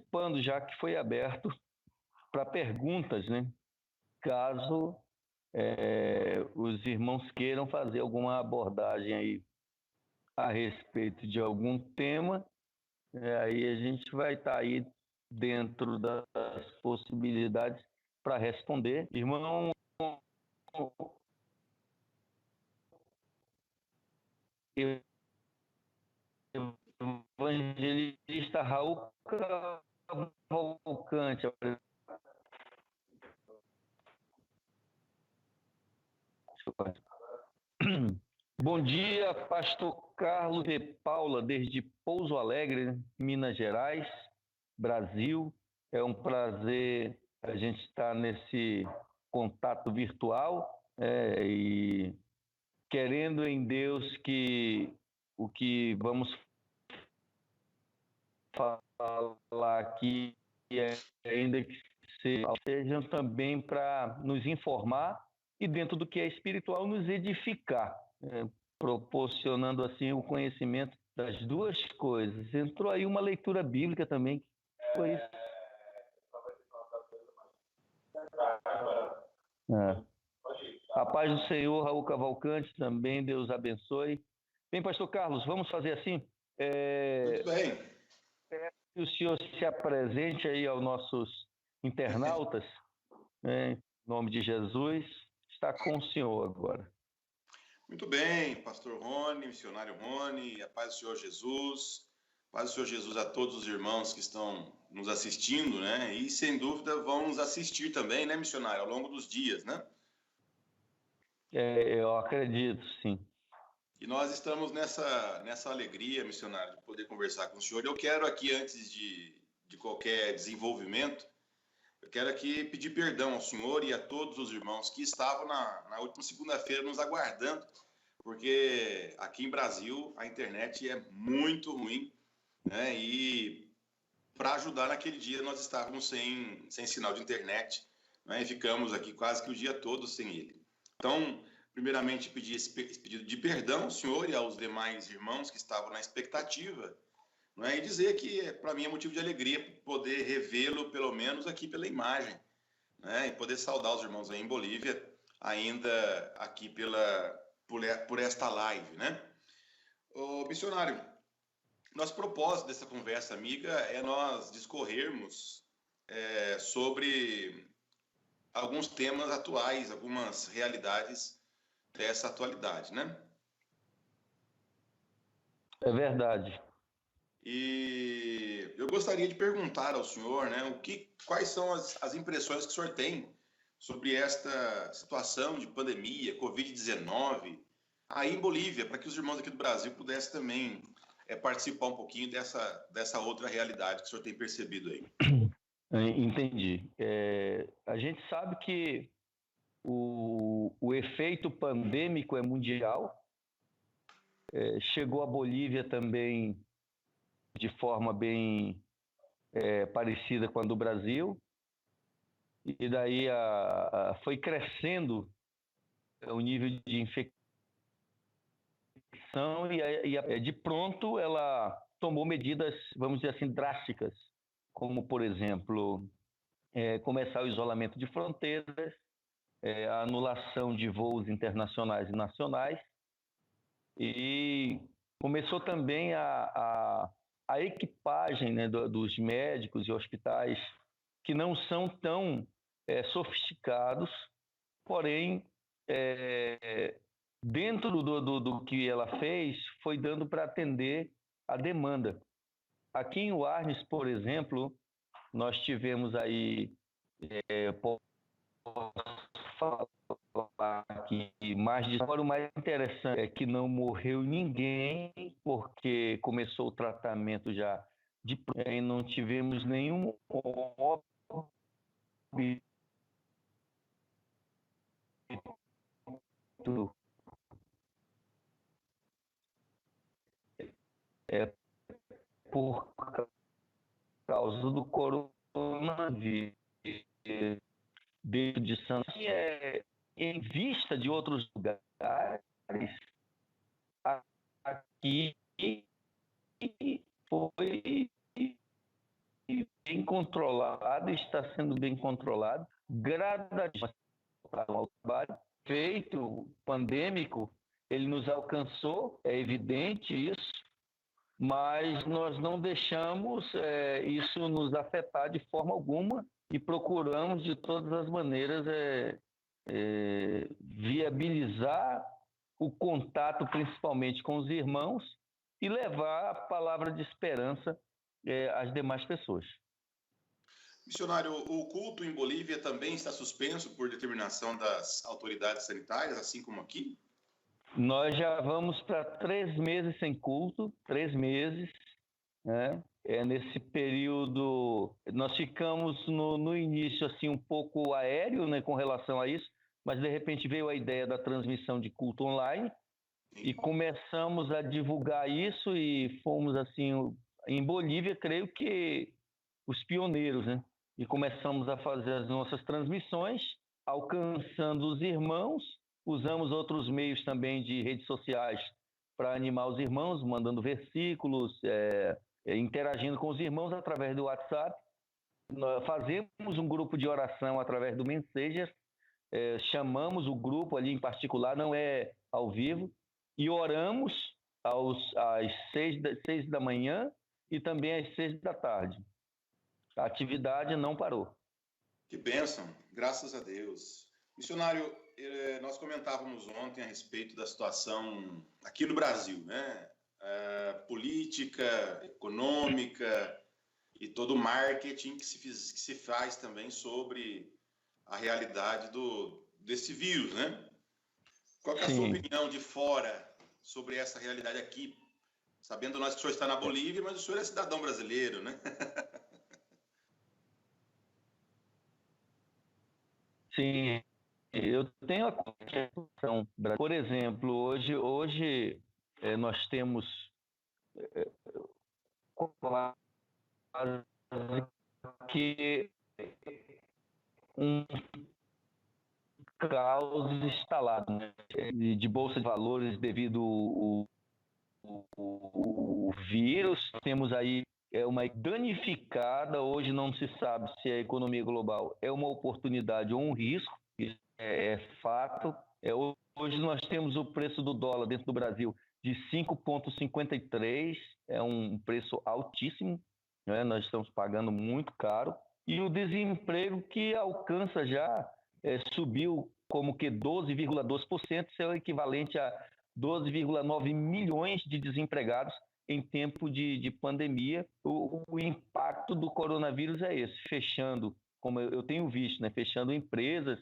antecipando, já que foi aberto para perguntas, né? Caso os irmãos queiram fazer alguma abordagem aí a respeito de algum tema, aí a gente vai estar aí dentro das possibilidades para responder. Irmão evangelista Raul Cavalcante. Bom dia, pastor Carlos e Paula, desde Pouso Alegre, Minas Gerais, Brasil. É um prazer a gente estar nesse contato virtual e querendo em Deus que o que vamos falar aqui, ainda que sejam também para nos informar e, dentro do que é espiritual, nos edificar, proporcionando assim o conhecimento das duas coisas. Entrou aí uma leitura bíblica também, que foi isso. A paz do Senhor, Raul Cavalcante, também, Deus abençoe. Bem, pastor Carlos, vamos fazer assim? Muito bem. Que o senhor se apresente aí aos nossos internautas, em nome de Jesus, está com o senhor agora. Muito bem, pastor Rony, missionário Rony, a paz do Senhor Jesus, paz do Senhor Jesus a todos os irmãos que estão nos assistindo, né? E sem dúvida vão nos assistir também, né, missionário, ao longo dos dias, né? Eu acredito, sim. E nós estamos nessa alegria, missionário, de poder conversar com o senhor. Eu quero aqui, antes de qualquer desenvolvimento, eu quero aqui pedir perdão ao senhor e a todos os irmãos que estavam na última segunda-feira nos aguardando, porque aqui em Brasil a internet é muito ruim, né? E para ajudar naquele dia nós estávamos sem sinal de internet, né? E ficamos aqui quase que o dia todo sem ele. Então, primeiramente, pedir esse pedido de perdão ao senhor e aos demais irmãos que estavam na expectativa, né? E dizer que para mim é motivo de alegria poder revê-lo, pelo menos aqui pela imagem, né? E poder saudar os irmãos aí em Bolívia, ainda aqui por esta live, né? Ô, missionário, nosso propósito dessa conversa amiga é nós discorrermos sobre alguns temas atuais, algumas realidades dessa atualidade, né? É verdade. E eu gostaria de perguntar ao senhor, né, quais são as impressões que o senhor tem sobre esta situação de pandemia, Covid-19, aí em Bolívia, para que os irmãos aqui do Brasil pudessem também participar um pouquinho dessa outra realidade que o senhor tem percebido aí. Entendi. A gente sabe que o efeito pandêmico é mundial, chegou à Bolívia também de forma bem parecida com a do Brasil, e daí foi crescendo o nível de infecção e de pronto ela tomou medidas, vamos dizer assim, drásticas, como, por exemplo, começar o isolamento de fronteiras, a anulação de voos internacionais e nacionais, e começou também a equipagem, né, dos médicos e hospitais, que não são tão sofisticados, porém, dentro do que ela fez, foi dando para atender a demanda. Aqui em Warnes, por exemplo, nós tivemos aí, posso falar aqui mais de... Agora, o mais interessante é que não morreu ninguém, porque começou o tratamento já e não tivemos nenhum óbito por causa do coronavírus dentro de Santos, em vista de outros lugares, aqui foi bem controlado, está sendo bem controlado, gradativamente ao trabalho, feito pandêmico, ele nos alcançou, é evidente isso, mas nós não deixamos isso nos afetar de forma alguma e procuramos de todas as maneiras viabilizar o contato principalmente com os irmãos e levar a palavra de esperança às demais pessoas. Missionário, o culto em Bolívia também está suspenso por determinação das autoridades sanitárias, assim como aqui? Nós já vamos para 3 meses sem culto, 3 meses, né? Nesse período, nós ficamos no início assim um pouco aéreo, né, com relação a isso, mas de repente veio a ideia da transmissão de culto online e começamos a divulgar isso e fomos assim em Bolívia, creio que os pioneiros, né? E começamos a fazer as nossas transmissões, alcançando os irmãos, usamos outros meios também de redes sociais para animar os irmãos, mandando versículos, interagindo com os irmãos através do WhatsApp. Nós fazemos um grupo de oração através do Messenger, chamamos o grupo ali em particular, não é ao vivo, e oramos às 6 da manhã e também às 6 da tarde. A atividade não parou. Que bênção, graças a Deus. Missionário, nós comentávamos ontem a respeito da situação aqui no Brasil, né? Política, econômica e todo o marketing que se faz também sobre a realidade desse vírus, né? Qual é a sua opinião de fora sobre essa realidade aqui? Sabendo nós que o senhor está na Bolívia, mas o senhor é cidadão brasileiro, né? Sim, eu tenho a concepção. Por exemplo, hoje nós temos quase que um caos instalado, né? De bolsa de valores devido ao vírus. Temos aí uma danificada. Hoje não se sabe se a economia global é uma oportunidade ou um risco, isso é fato. Hoje nós temos o preço do dólar dentro do Brasil de 5,53, é um preço altíssimo, né? Nós estamos pagando muito caro. E o desemprego que alcança já, subiu como que 12,2%, isso é o equivalente a 12,9 milhões de desempregados em tempo de pandemia. O impacto do coronavírus é esse, fechando, como eu tenho visto, né, fechando empresas,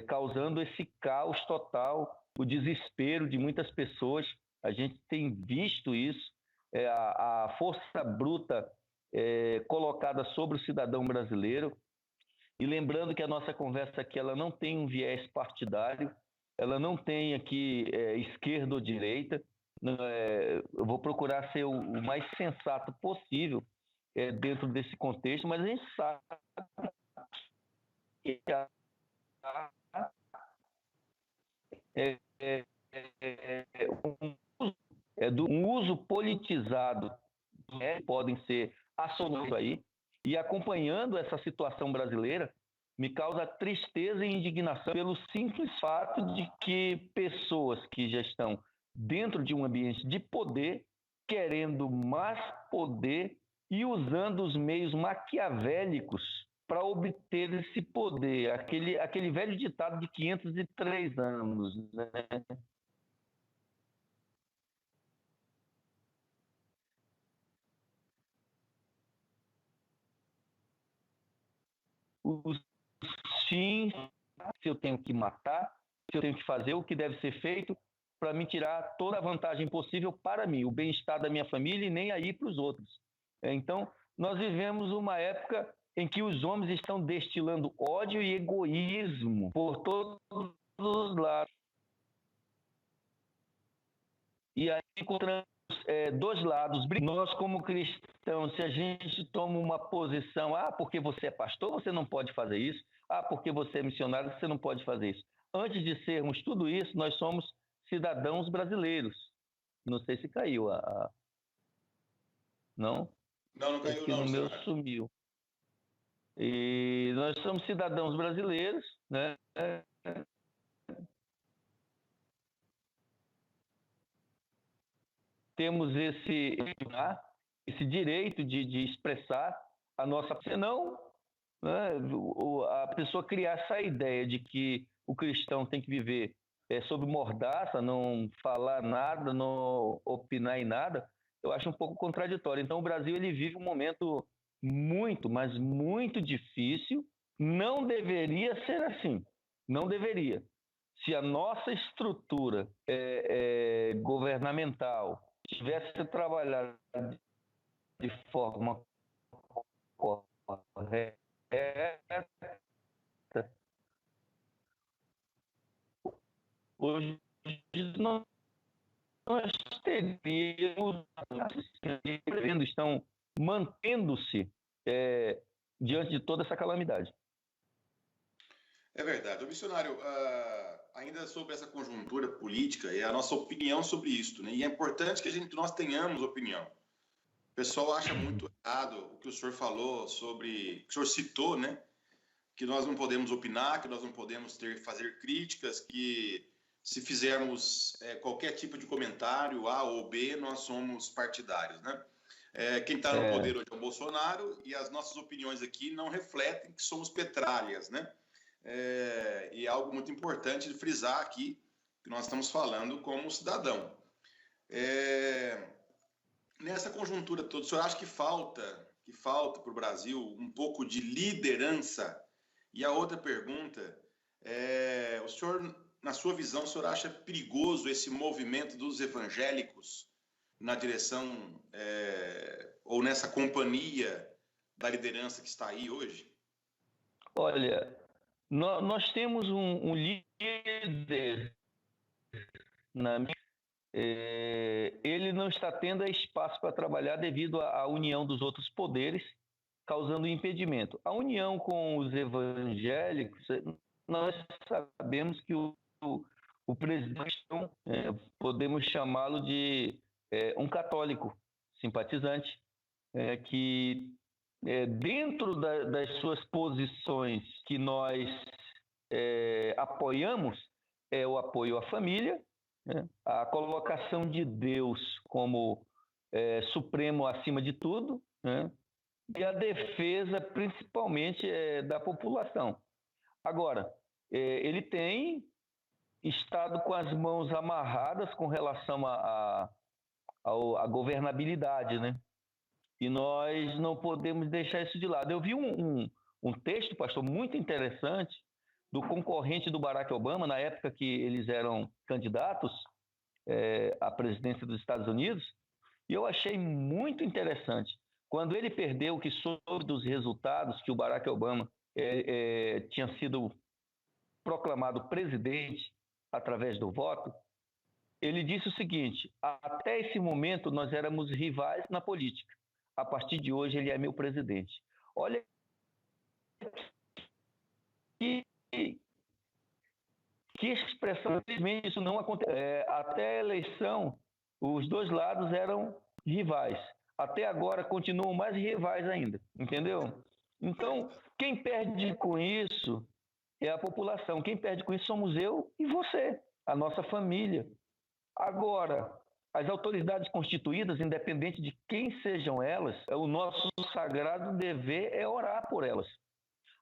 causando esse caos total, o desespero de muitas pessoas. A gente tem visto isso, a força bruta colocada sobre o cidadão brasileiro. E lembrando que a nossa conversa aqui ela não tem um viés partidário, ela não tem aqui esquerda ou direita. Eu vou procurar ser o mais sensato possível dentro desse contexto, mas a gente sabe que um uso politizado podem ser associados aí. E acompanhando essa situação brasileira, me causa tristeza e indignação pelo simples fato de que pessoas que já estão dentro de um ambiente de poder, querendo mais poder e usando os meios maquiavélicos para obter esse poder. Aquele velho ditado de 503 anos, né? Os fins, se eu tenho que matar, se eu tenho que fazer o que deve ser feito para me tirar toda a vantagem possível para mim, o bem-estar da minha família e nem aí para os outros. Então, nós vivemos uma época em que os homens estão destilando ódio e egoísmo por todos os lados. E aí encontramos dois lados. Nós, como cristãos, se a gente toma uma posição, porque você é pastor, você não pode fazer isso, porque você é missionário, você não pode fazer isso. Antes de sermos tudo isso, nós somos cidadãos brasileiros. Não sei se caiu Não? Não caiu, aqui não. No meu sumiu. E nós somos cidadãos brasileiros, né? Temos esse direito de expressar a nossa... Senão, né, a pessoa criar essa ideia de que o cristão tem que viver sob mordaça, não falar nada, não opinar em nada, eu acho um pouco contraditório. Então, o Brasil ele vive um momento muito, mas muito difícil. Não deveria ser assim. Não deveria. Se a nossa estrutura governamental tivesse trabalhado de forma correta, hoje nós teríamos, estão mantendo-se diante de toda essa calamidade. É verdade. O missionário, ainda sobre essa conjuntura política e a nossa opinião sobre isso, né? E é importante que nós tenhamos opinião. O pessoal acha muito errado o que o senhor falou sobre, que o senhor citou, né? Que nós não podemos opinar, que nós não podemos fazer críticas, que se fizermos qualquer tipo de comentário, A ou B, nós somos partidários, né? Quem está no poder hoje é o Bolsonaro e as nossas opiniões aqui não refletem que somos petralhas, né? E é algo muito importante de frisar aqui, que nós estamos falando como cidadão. Nessa conjuntura toda, o senhor acha que falta para o Brasil um pouco de liderança? E a outra pergunta, o senhor, na sua visão, o senhor acha perigoso esse movimento dos evangélicos na direção ou nessa companhia da liderança que está aí hoje? Olha, nós temos um líder ele não está tendo espaço para trabalhar devido à união dos outros poderes, causando impedimento. A união com os evangélicos, nós sabemos que o presidente, podemos chamá-lo de um católico simpatizante, que dentro das suas posições que nós apoiamos, é o apoio à família, né? A colocação de Deus como supremo acima de tudo, né? E a defesa principalmente da população. Agora, ele tem estado com as mãos amarradas com relação à governabilidade, né? E nós não podemos deixar isso de lado. Eu vi um texto, pastor, muito interessante do concorrente do Barack Obama, na época que eles eram candidatos à presidência dos Estados Unidos, e eu achei muito interessante. Quando ele perdeu, que soube dos resultados que o Barack Obama tinha sido proclamado presidente através do voto, ele disse o seguinte: até esse momento nós éramos rivais na política. A partir de hoje ele é meu presidente. Olha que expressão, infelizmente isso não aconteceu. Até a eleição, os dois lados eram rivais. Até agora continuam mais rivais ainda, entendeu? Então, quem perde com isso é a população. Quem perde com isso somos eu e você, a nossa família. Agora, as autoridades constituídas, independente de quem sejam elas, o nosso sagrado dever é orar por elas.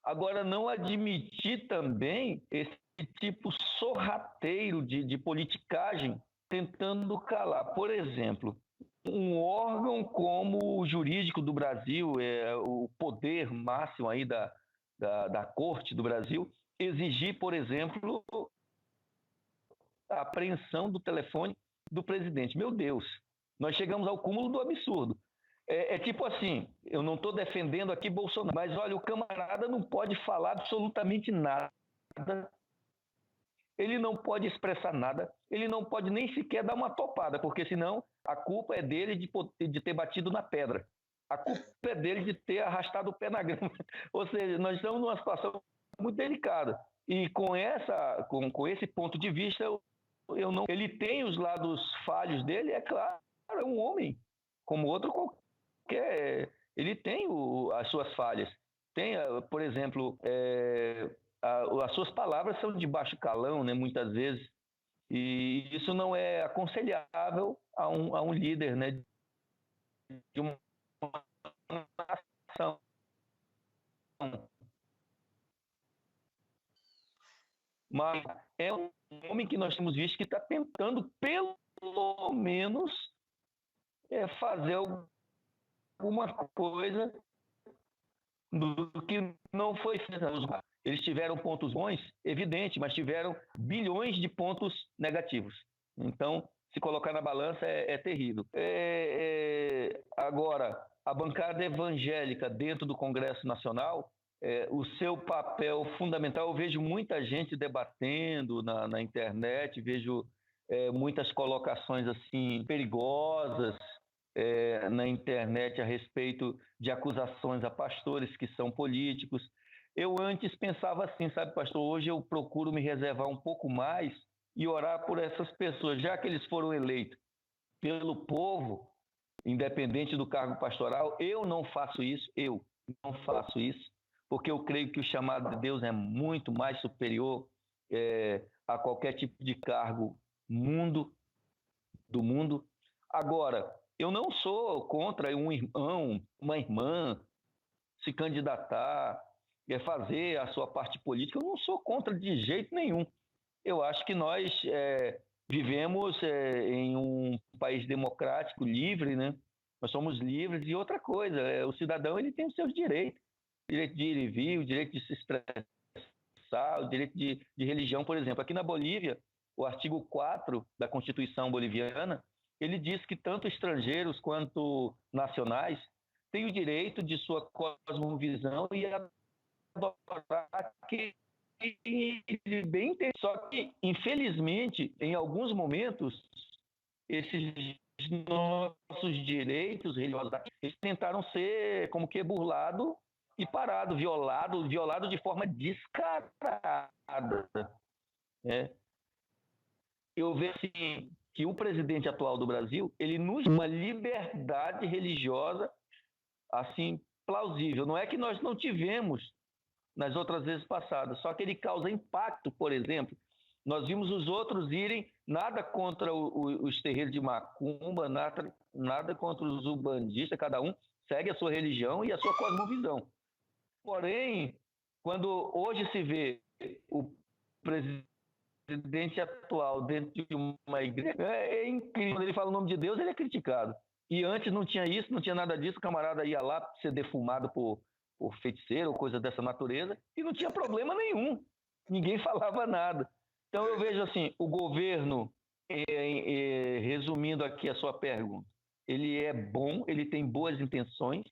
Agora, não admitir também esse tipo sorrateiro de politicagem tentando calar. Por exemplo, um órgão como o jurídico do Brasil, o poder máximo aí da Corte do Brasil, exigir, por exemplo, a apreensão do telefone do presidente. Meu Deus, nós chegamos ao cúmulo do absurdo. Tipo assim, eu não estou defendendo aqui Bolsonaro, mas olha, o camarada não pode falar absolutamente nada, ele não pode expressar nada, ele não pode nem sequer dar uma topada, porque senão a culpa é dele de ter batido na pedra, a culpa é dele de ter arrastado o pé na grama. Ou seja, nós estamos numa situação muito delicada, e com esse ponto de vista, eu não... Ele tem os lados falhos dele, é claro, é um homem, como outro qualquer, ele tem as suas falhas, Tem, por exemplo, as suas palavras são de baixo calão, né, muitas vezes, e isso não é aconselhável a um líder, né, de uma nação. Mas é um homem que nós temos visto que está tentando, pelo menos, fazer alguma coisa do que não foi feito. Eles tiveram pontos bons, evidente, mas tiveram bilhões de pontos negativos. Então, se colocar na balança é terrível. Agora, a bancada evangélica dentro do Congresso Nacional, o seu papel fundamental, eu vejo muita gente debatendo na internet, vejo muitas colocações assim perigosas na internet a respeito de acusações a pastores que são políticos. Eu antes pensava assim, sabe, pastor, hoje eu procuro me reservar um pouco mais e orar por essas pessoas, já que eles foram eleitos pelo povo, independente do cargo pastoral. Eu não faço isso, porque eu creio que o chamado de Deus é muito mais superior a qualquer tipo de cargo do mundo. Agora, eu não sou contra um irmão, uma irmã se candidatar, fazer a sua parte política. Eu não sou contra de jeito nenhum. Eu acho que nós vivemos em um país democrático, livre, né? Nós somos livres. E outra coisa, o cidadão ele tem os seus direitos. O direito de ir e vir, o direito de se expressar, o direito de religião, por exemplo. Aqui na Bolívia, o artigo 4 da Constituição boliviana, ele diz que tanto estrangeiros quanto nacionais têm o direito de sua cosmovisão e adorar que bem entende. Só que, infelizmente, em alguns momentos, esses nossos direitos religiosos eles tentaram ser como que burlado e parado, violado de forma descarada. Eu vejo assim, que o presidente atual do Brasil, ele nos dá uma liberdade religiosa assim plausível. Não é que nós não tivemos nas outras vezes passadas, só que ele causa impacto, por exemplo. Nós vimos os outros irem, nada contra os terreiros de macumba, nada contra os umbandistas, cada um segue a sua religião e a sua cosmovisão. Porém, quando hoje se vê o presidente atual dentro de uma igreja, é incrível. Quando ele fala o nome de Deus, ele é criticado. E antes não tinha isso, não tinha nada disso, o camarada ia lá ser defumado por feiticeiro ou coisa dessa natureza, e não tinha problema nenhum. Ninguém falava nada. Então eu vejo assim, o governo, resumindo aqui a sua pergunta, ele é bom, ele tem boas intenções,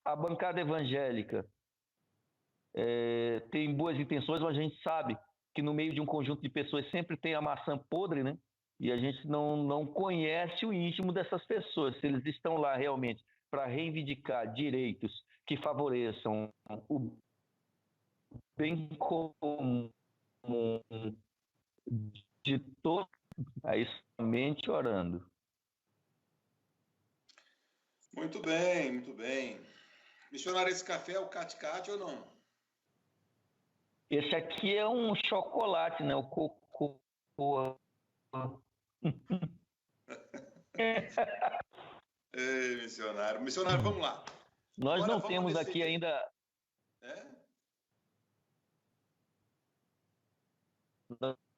A bancada evangélica tem boas intenções, mas a gente sabe que no meio de um conjunto de pessoas sempre tem a maçã podre, né? E a gente não conhece o íntimo dessas pessoas, se eles estão lá realmente para reivindicar direitos que favoreçam o bem comum de todos, aí somente orando. Muito bem, muito bem. Missionário, esse café é o Cate-Cate ou não? Esse aqui é um chocolate, né? O cocô. Ei, missionário. Missionário, vamos lá. Nós agora não temos aqui ainda...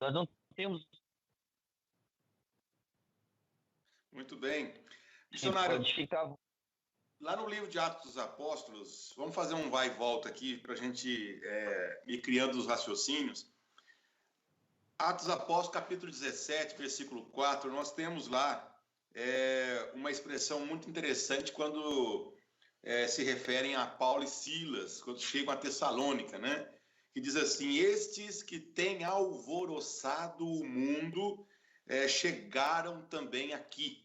Nós não temos... Muito bem. Missionário, lá no livro de Atos dos Apóstolos, vamos fazer um vai e volta aqui para a gente ir criando os raciocínios. Atos dos Apóstolos, capítulo 17, versículo 4, nós temos lá uma expressão muito interessante quando se referem a Paulo e Silas, quando chegam a Tessalônica, né? Que diz assim: estes que têm alvoroçado o mundo chegaram também aqui.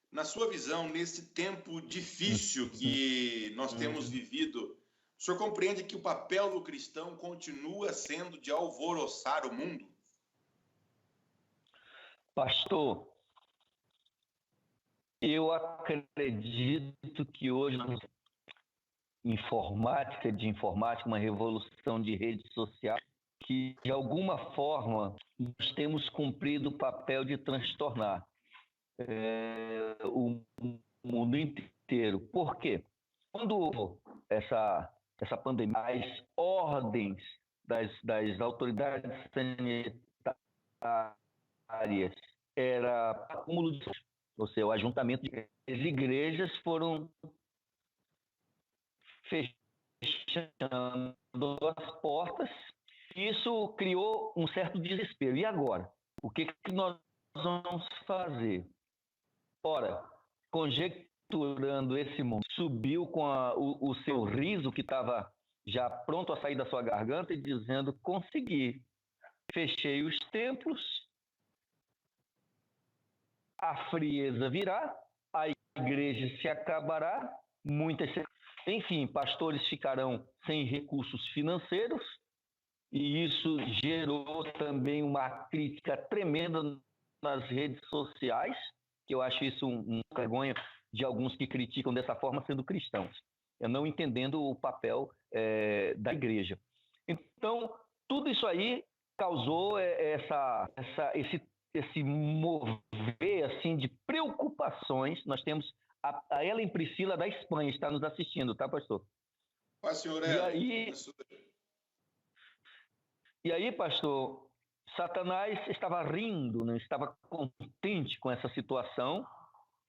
Na sua visão, nesse tempo difícil que nós temos vivido, o senhor compreende que o papel do cristão continua sendo de alvoroçar o mundo? Pastor, eu acredito que hoje informática, uma revolução de redes sociais, que de alguma forma nós temos cumprido o papel de transtornar o mundo inteiro. Por quê? Quando essa pandemia, as ordens das autoridades sanitárias era acúmulo de, ou seja, o ajuntamento de igrejas foram fechando as portas. Isso criou um certo desespero. E agora? O que nós vamos fazer? Ora, conjecturando esse mundo, subiu com o seu riso que estava já pronto a sair da sua garganta e dizendo: consegui, fechei os templos, a frieza virá, a igreja se acabará, enfim, pastores ficarão sem recursos financeiros, e isso gerou também uma crítica tremenda nas redes sociais, que eu acho isso uma vergonha de alguns que criticam dessa forma sendo cristãos, não entendendo o papel da igreja. Então, tudo isso aí causou esse mover assim, de preocupações. Nós temos a Ellen Priscila da Espanha, está nos assistindo, tá, pastor? Paz, senhor. E aí, pastor, Satanás estava rindo, não estava contente com essa situação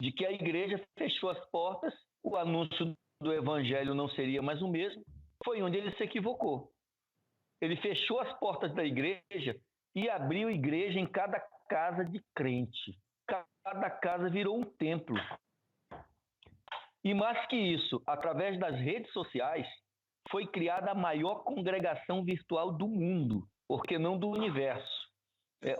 de que a igreja fechou as portas, o anúncio do evangelho não seria mais o mesmo. Foi onde ele se equivocou. Ele fechou as portas da igreja e abriu igreja em cada casa de crente. Cada casa virou um templo. E mais que isso, através das redes sociais, foi criada a maior congregação virtual do mundo, por que não do universo.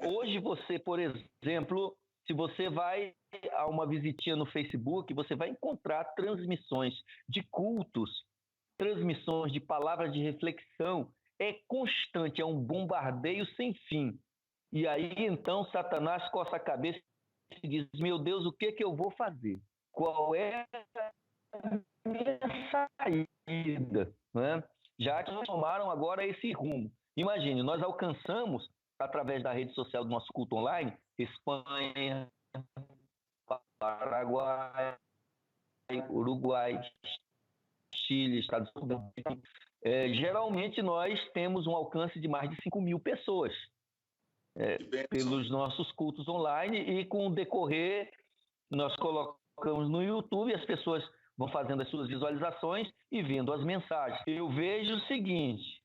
Hoje você, por exemplo, se você vai a uma visitinha no Facebook, você vai encontrar transmissões de cultos, transmissões de palavras de reflexão. É constante, é um bombardeio sem fim. E aí, então, Satanás coça a cabeça e diz: meu Deus, o que eu vou fazer? Qual é a minha saída? Né? Já que tomaram agora esse rumo. Imagine, nós alcançamos, através da rede social do nosso culto online, Espanha, Paraguai, Uruguai, Chile, Estados Unidos. Geralmente nós temos um alcance de mais de 5.000 pessoas pelos nossos cultos online, e com o decorrer nós colocamos no YouTube, as pessoas vão fazendo as suas visualizações e vendo as mensagens. Eu vejo o seguinte,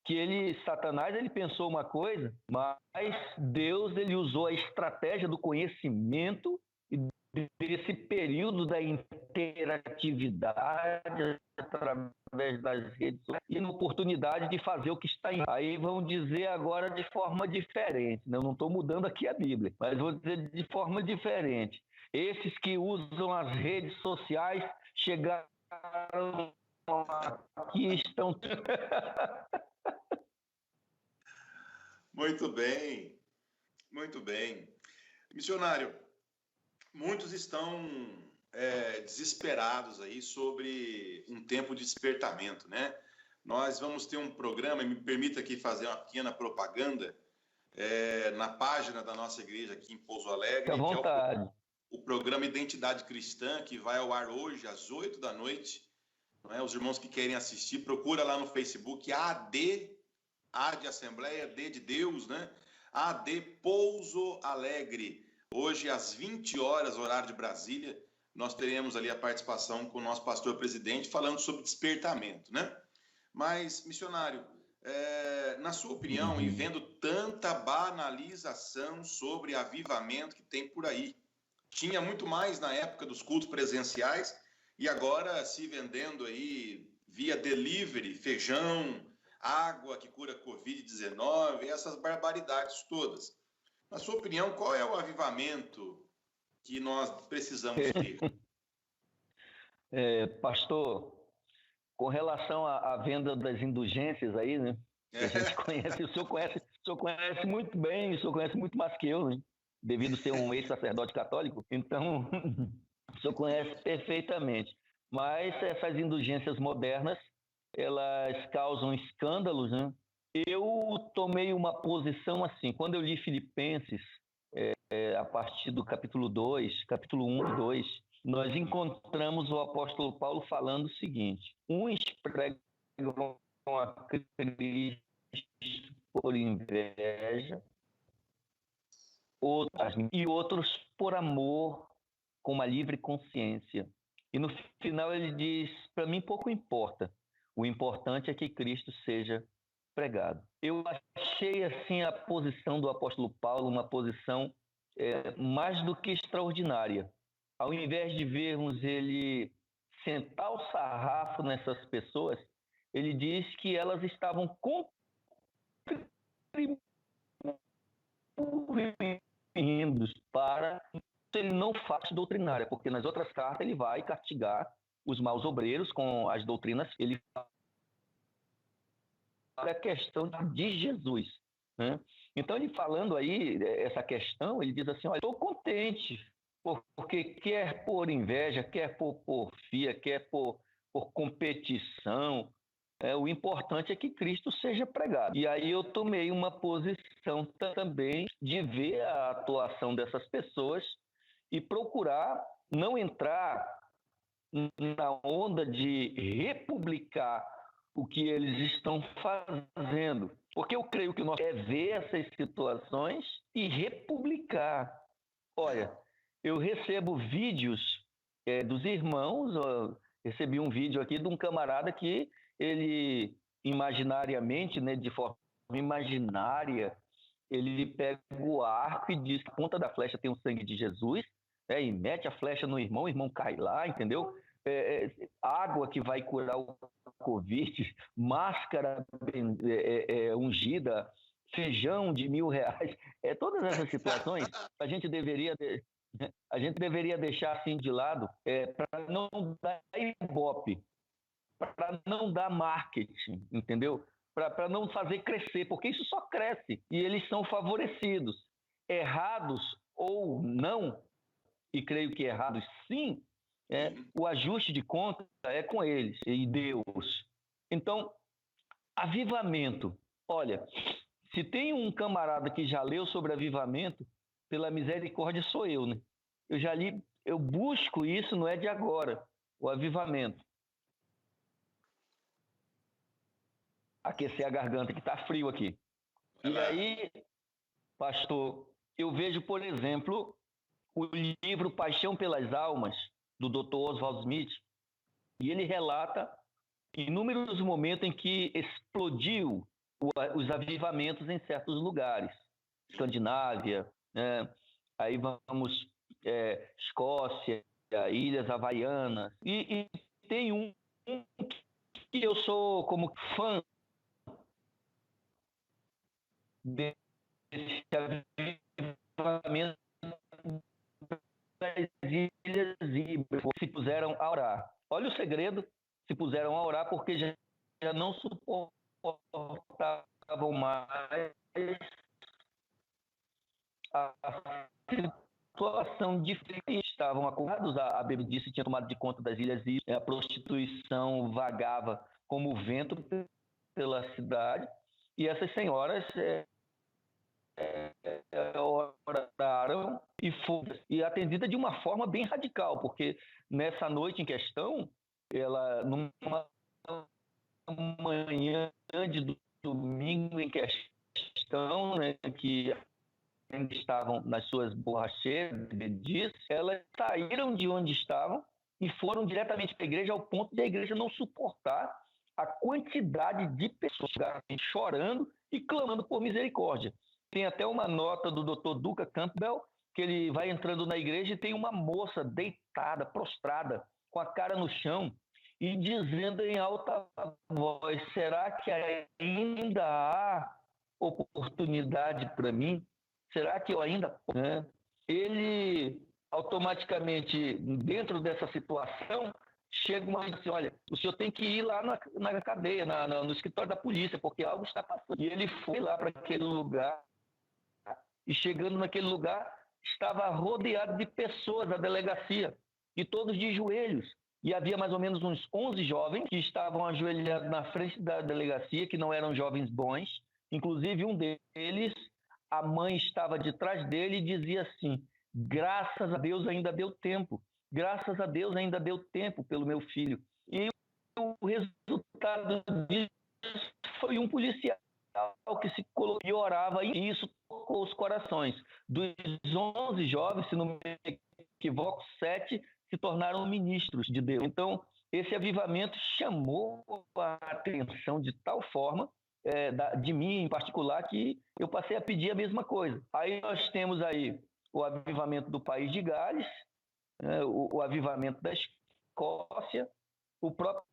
que Satanás pensou uma coisa, mas Deus ele usou a estratégia do conhecimento e desse período da interatividade através das redes sociais e na oportunidade de fazer o que está em. Aí vão dizer agora de forma diferente, eu não estou mudando aqui a Bíblia, mas vou dizer de forma diferente. Esses que usam as redes sociais chegaram aqui, estão... Muito bem, muito bem. Missionário, muitos estão desesperados aí sobre um tempo de despertamento, né? Nós vamos ter um programa, me permita aqui fazer uma pequena propaganda, na página da nossa igreja aqui em Pouso Alegre, à vontade. Que é o programa Identidade Cristã, que vai ao ar hoje às 8 da noite. Não é? Os irmãos que querem assistir, procura lá no Facebook AD, A de Assembleia, D de Deus, né? AD Pouso Alegre. Hoje, às 20 horas, horário de Brasília, nós teremos ali a participação com o nosso pastor presidente falando sobre despertamento, né? Mas, missionário, na sua opinião, e vendo tanta banalização sobre avivamento que tem por aí, tinha muito mais na época dos cultos presenciais e agora se vendendo aí via delivery, feijão, água que cura Covid-19, essas barbaridades todas. Na sua opinião, qual é o avivamento que nós precisamos ter? Pastor, com relação à venda das indulgências aí, né? Que a gente conhece, o senhor conhece muito bem, o senhor conhece muito mais que eu, né? Devido a ser um ex-sacerdote católico, então o senhor conhece perfeitamente. Mas essas indulgências modernas, elas causam escândalos, né? Eu tomei uma posição assim, quando eu li Filipenses, a partir do capítulo 2, capítulo 1 e 2, nós encontramos o apóstolo Paulo falando o seguinte: uns pregam a Cristo por inveja, outros por amor, com uma livre consciência. E no final ele diz: para mim pouco importa, o importante é que Cristo seja pregado. Eu achei assim a posição do apóstolo Paulo uma posição mais do que extraordinária. Ao invés de vermos ele sentar o sarrafo nessas pessoas, ele diz que elas estavam contribuindo para ele não faz doutrinária, porque nas outras cartas ele vai castigar os maus obreiros com as doutrinas, ele fala a questão de Jesus, né? Então ele falando aí essa questão, ele diz assim: olha, estou contente, porque quer por inveja, quer por porfia, quer por competição, o importante é que Cristo seja pregado. E aí eu tomei uma posição também de ver a atuação dessas pessoas e procurar não entrar na onda de republicar o que eles estão fazendo. Porque eu creio que nós é ver essas situações e republicar. Olha, eu recebo vídeos dos irmãos, recebi um vídeo aqui de um camarada que ele imaginariamente, né, de forma imaginária, ele pega o arco e diz que a ponta da flecha tem o sangue de Jesus, e mete a flecha no irmão, o irmão cai lá, entendeu? Água que vai curar o Covid, máscara ungida, feijão de R$ 1.000, todas essas situações a gente deveria deixar assim de lado, para não dar ibope, para não dar marketing, entendeu? Para não fazer crescer, porque isso só cresce e eles são favorecidos, errados ou não, e creio que errados sim, o ajuste de conta é com eles e Deus. Então, avivamento. Olha, se tem um camarada que já leu sobre avivamento, pela misericórdia sou eu, né? Eu já li, eu busco isso, não é de agora, o avivamento. Aquecer a garganta, que está frio aqui. E aí, pastor, eu vejo, por exemplo, o livro Paixão pelas Almas, do Dr. Oswald Smith, e ele relata inúmeros momentos em que explodiu os avivamentos em certos lugares. Escandinávia, né? Aí vamos Escócia, Ilhas Havaianas, e tem um que eu sou como fã desse avivamento das Ilhas Híbridas, se puseram a orar. Olha o segredo, se puseram a orar porque já não suportavam mais a situação difícil. Estavam acordados, a bebedice tinha tomado de conta das Ilhas Híbridas, a prostituição vagava como vento pela cidade, e essas senhoras oraram e atendida de uma forma bem radical, porque nessa noite em questão, ela, numa manhã de domingo em questão, né, que ainda estavam nas suas borracheiras, elas saíram de onde estavam e foram diretamente para a igreja, ao ponto de a igreja não suportar a quantidade de pessoas chorando e clamando por misericórdia. Tem até uma nota do Dr. Duca Campbell, que ele vai entrando na igreja e tem uma moça deitada, prostrada, com a cara no chão, e dizendo em alta voz: será que ainda há oportunidade para mim? Será que eu ainda... Ele automaticamente, dentro dessa situação, chega uma vez assim: olha, o senhor tem que ir lá na cadeia, no escritório da polícia, porque algo está passando. E ele foi lá para aquele lugar, e chegando naquele lugar, estava rodeado de pessoas da delegacia, e todos de joelhos, e havia mais ou menos uns 11 jovens que estavam ajoelhados na frente da delegacia, que não eram jovens bons. Inclusive, um deles, a mãe estava de trás dele e dizia assim: graças a Deus ainda deu tempo, graças a Deus ainda deu tempo pelo meu filho. E o resultado disso foi um policial que se colocou e orava, e isso tocou os corações. Dos 11 jovens, se não me equivoco, 7 se tornaram ministros de Deus. Então, esse avivamento chamou a atenção de tal forma, de mim em particular, que eu passei a pedir a mesma coisa. Aí nós temos aí o avivamento do país de Gales, o avivamento da Escócia, o próprio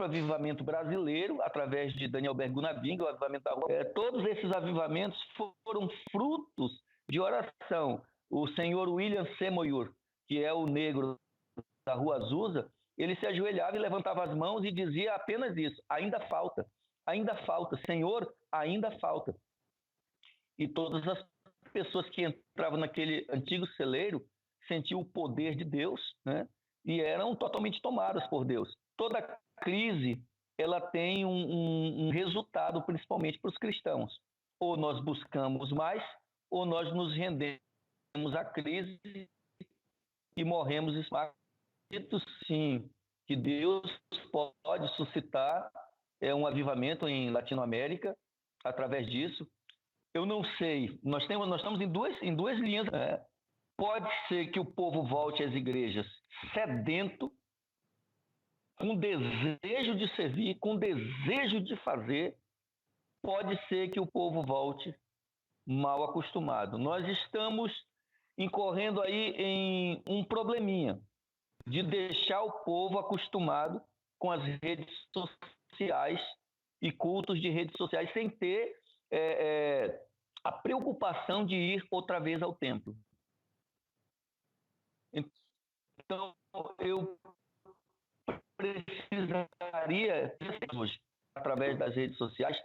avivamento brasileiro, através de Daniel Bergunabing, o avivamento da Rua. Todos esses avivamentos foram frutos de oração. O senhor William Seymour, que é o negro da Rua Azusa, ele se ajoelhava e levantava as mãos e dizia apenas isso: ainda falta, Senhor, ainda falta. E todas as pessoas que entravam naquele antigo celeiro sentiam o poder de Deus, né? E eram totalmente tomadas por Deus. Toda crise, ela tem um resultado, principalmente para os cristãos. Ou nós buscamos mais, ou nós nos rendemos à crise e morremos esmagados. Sim, que Deus pode suscitar um avivamento em Latinoamérica através disso. Eu não sei, nós estamos em duas linhas. Pode ser que o povo volte às igrejas sedento, com desejo de servir, com desejo de fazer. Pode ser que o povo volte mal acostumado. Nós estamos incorrendo aí em um probleminha de deixar o povo acostumado com as redes sociais e cultos de redes sociais sem ter a preocupação de ir outra vez ao templo. Então, eu precisaria, hoje, através das redes sociais,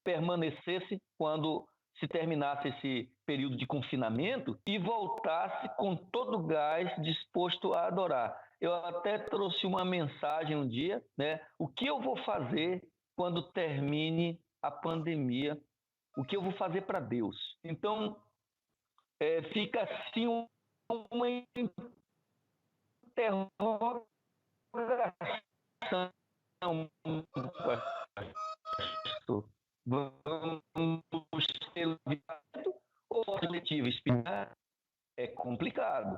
permanecesse quando se terminasse esse período de confinamento e voltasse com todo o gás disposto a adorar. Eu até trouxe uma mensagem um dia, né? O que eu vou fazer quando termine a pandemia? O que eu vou fazer para Deus? Então, fica assim uma interrogação. Vamos ter ou coletivo espiritual? É complicado.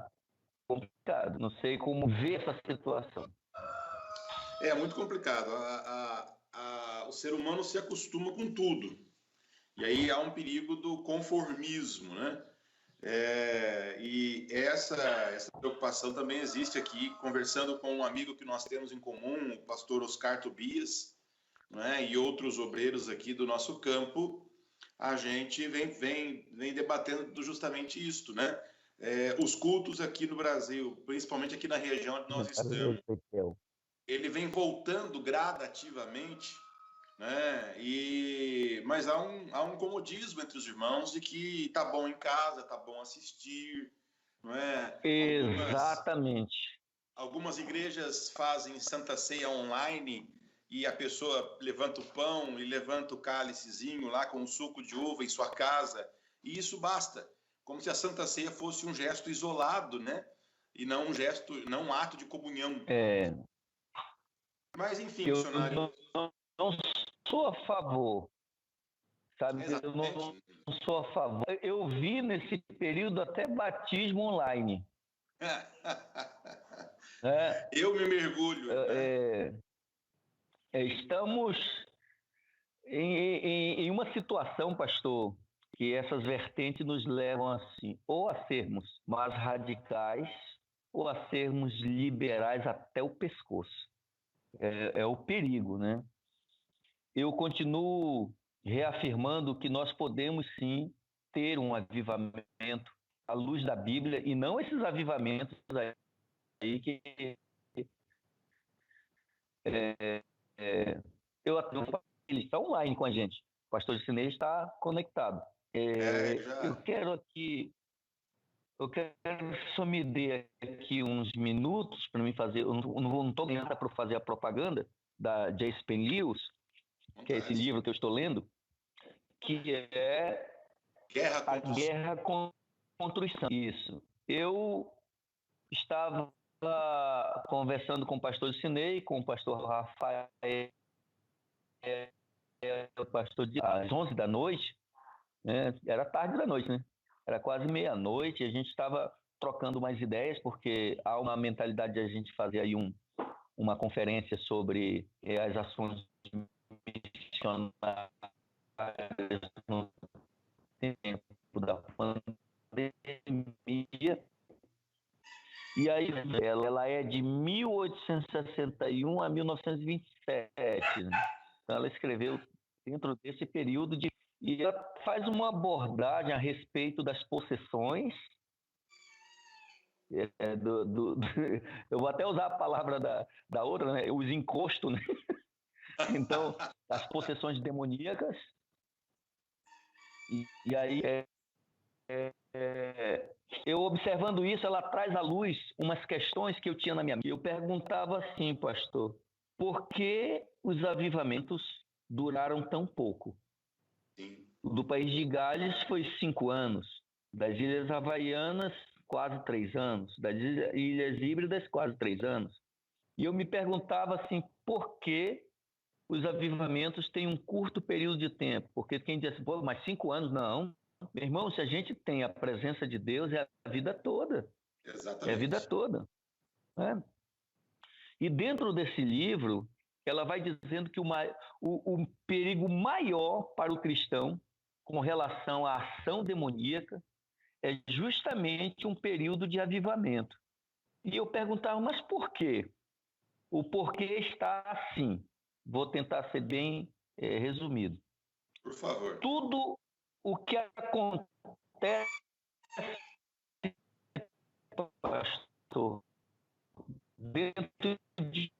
Não sei como ver essa situação. É muito complicado. O ser humano se acostuma com tudo. E aí há um perigo do conformismo, né? E essa preocupação também existe aqui, conversando com um amigo que nós temos em comum, o pastor Oscar Tobias, né, e outros obreiros aqui do nosso campo. A gente vem debatendo justamente isto, né? Os cultos aqui no Brasil, principalmente aqui na região onde nós estamos, ele vem voltando gradativamente, né? Mas há um comodismo entre os irmãos de que tá bom em casa, tá bom assistir, não é? Exatamente. Algumas igrejas fazem Santa Ceia online e a pessoa levanta o pão e levanta o cálicezinho lá com o suco de uva em sua casa, e isso basta, como se a Santa Ceia fosse um gesto isolado, né? E não um ato de comunhão. Mas enfim, missionário, não sou a favor, sabe? Exatamente. Eu não sou a favor. Eu vi nesse período até batismo online. Eu me mergulho. Estamos em uma situação, pastor, que essas vertentes nos levam assim, ou a sermos mais radicais, ou a sermos liberais até o pescoço. É o perigo, né? Eu continuo reafirmando que nós podemos sim ter um avivamento à luz da Bíblia e não esses avivamentos aí que ele está online com a gente. O pastor Sinei está conectado. Eu quero aqui Eu quero que só me dê aqui uns minutos para me fazer. Eu não estou ganhando para fazer a propaganda da J.C. Lewis, que é esse livro que eu estou lendo, que é A Guerra contra o Santos. Isso. Eu estava conversando com o pastor Sinei, com o pastor Rafael, o pastor às 11 da noite, né? Era tarde da noite, né? Era quase meia-noite, e a gente estava trocando mais ideias, porque há uma mentalidade de a gente fazer aí uma conferência sobre as ações missionárias no tempo da pandemia. E aí ela é de 1861 a 1927, né? Então ela escreveu dentro desse período e ela faz uma abordagem a respeito das possessões. Eu vou até usar a palavra da outra, né? Os encostos, né? Então, as possessões demoníacas. E aí, eu observando isso, ela traz à luz umas questões que eu tinha na minha mente. Eu perguntava assim, pastor, por que os avivamentos duraram tão pouco? Sim. Do país de Gales foi 5 anos, das Ilhas Havaianas, quase 3 anos, das Ilhas Híbridas, quase 3 anos. E eu me perguntava assim, por que os avivamentos têm um curto período de tempo? Porque quem diz assim, pô, mas 5 anos, não. Meu irmão, se a gente tem a presença de Deus, é a vida toda. Exatamente. É a vida toda. Né? E dentro desse livro, ela vai dizendo que o perigo maior para o cristão com relação à ação demoníaca é justamente um período de avivamento. E eu perguntava, mas por quê? O porquê está assim. Vou tentar ser bem resumido. Por favor. Tudo o que acontece, pastor, dentro de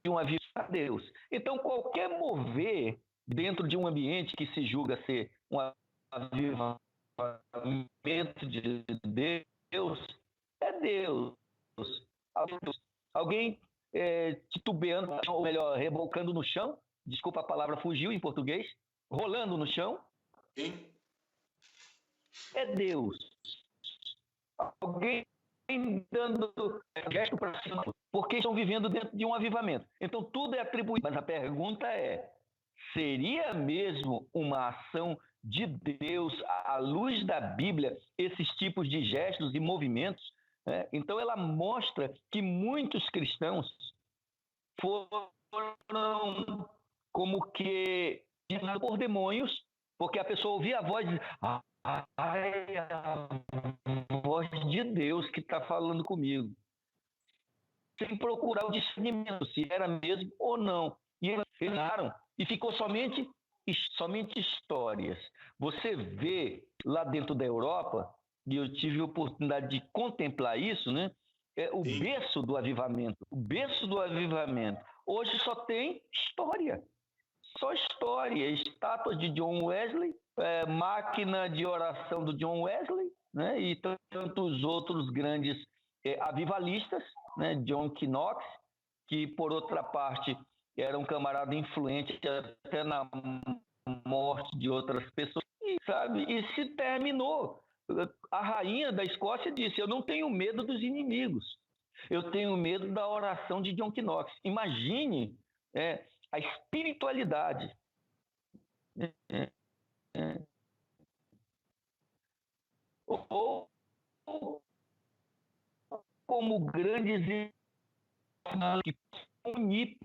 um aviso a Deus. Então, qualquer mover dentro de um ambiente que se julga ser um avivamento de Deus, é Deus. Alguém titubeando, ou melhor, rebolcando no chão, desculpa a palavra, fugiu em português, rolando no chão, Sim. é Deus. Alguém dando gesto para cima, porque estão vivendo dentro de um avivamento. Então, tudo é atribuído. Mas a pergunta é, seria mesmo uma ação de Deus, à luz da Bíblia, esses tipos de gestos e movimentos? Né? Então, ela mostra que muitos cristãos foram como que por demônios, porque a pessoa ouvia a voz e dizia, ai, a voz de Deus que está falando comigo. Sem procurar o discernimento, se era mesmo ou não. E eles erraram. E ficou somente histórias. Você vê lá dentro da Europa, e eu tive a oportunidade de contemplar isso, né? O berço do avivamento. O berço do avivamento. Hoje só tem história. Só história. Estátuas de John Wesley, máquina de oração do John Wesley, né? E tantos outros grandes avivalistas, né? John Knox, que por outra parte era um camarada influente até na morte de outras pessoas, e se terminou. A rainha da Escócia disse, eu não tenho medo dos inimigos, eu tenho medo da oração de John Knox. Imagine a espiritualidade. Ou como grandes que unir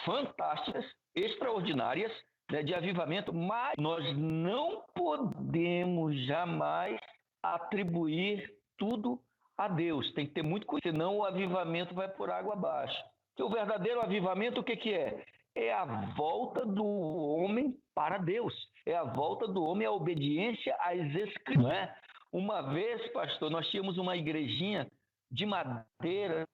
fantásticas, extraordinárias, né, de avivamento, mas nós não podemos jamais atribuir tudo a Deus. Tem que ter muito cuidado, senão o avivamento vai por água abaixo. Porque o verdadeiro avivamento, o que é? É a volta do homem para Deus. É a volta do homem à obediência às Escrituras. Não é? Uma vez, pastor, nós tínhamos uma igrejinha de madeira,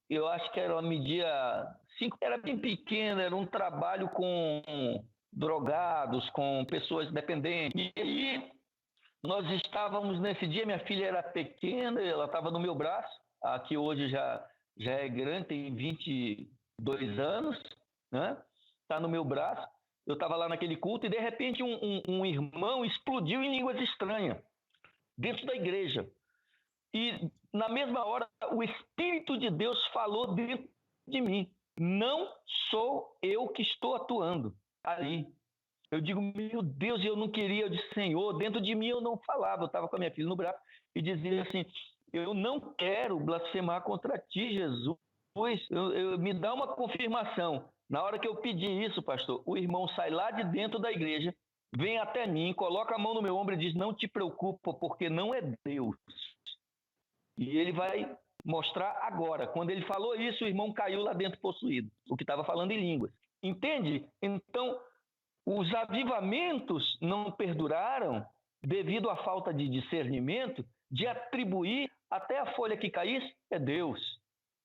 eu acho que era uma medida 5, era bem pequena, era um trabalho com drogados, com pessoas dependentes. E aí Nós estávamos nesse dia, minha filha era pequena, ela estava no meu braço, a que hoje já é grande, tem 22 anos, né? Está no meu braço. Eu estava lá naquele culto e de repente um irmão explodiu em línguas estranhas dentro da igreja. E na mesma hora o Espírito de Deus falou dentro de mim. Não sou eu que estou atuando ali. Eu digo, meu Deus, eu não queria, eu disse, Senhor, dentro de mim eu não falava, eu estava com a minha filha no braço e dizia assim, eu não quero blasfemar contra ti, Jesus, me dá uma confirmação. Na hora que eu pedi isso, pastor, o irmão sai lá de dentro da igreja, vem até mim, coloca a mão no meu ombro e diz, não te preocupa, porque não é Deus. E ele vai mostrar agora. Quando ele falou isso, o irmão caiu lá dentro possuído, o que estava falando em línguas. Entende? Então, os avivamentos não perduraram devido à falta de discernimento de atribuir até a folha que caísse é Deus,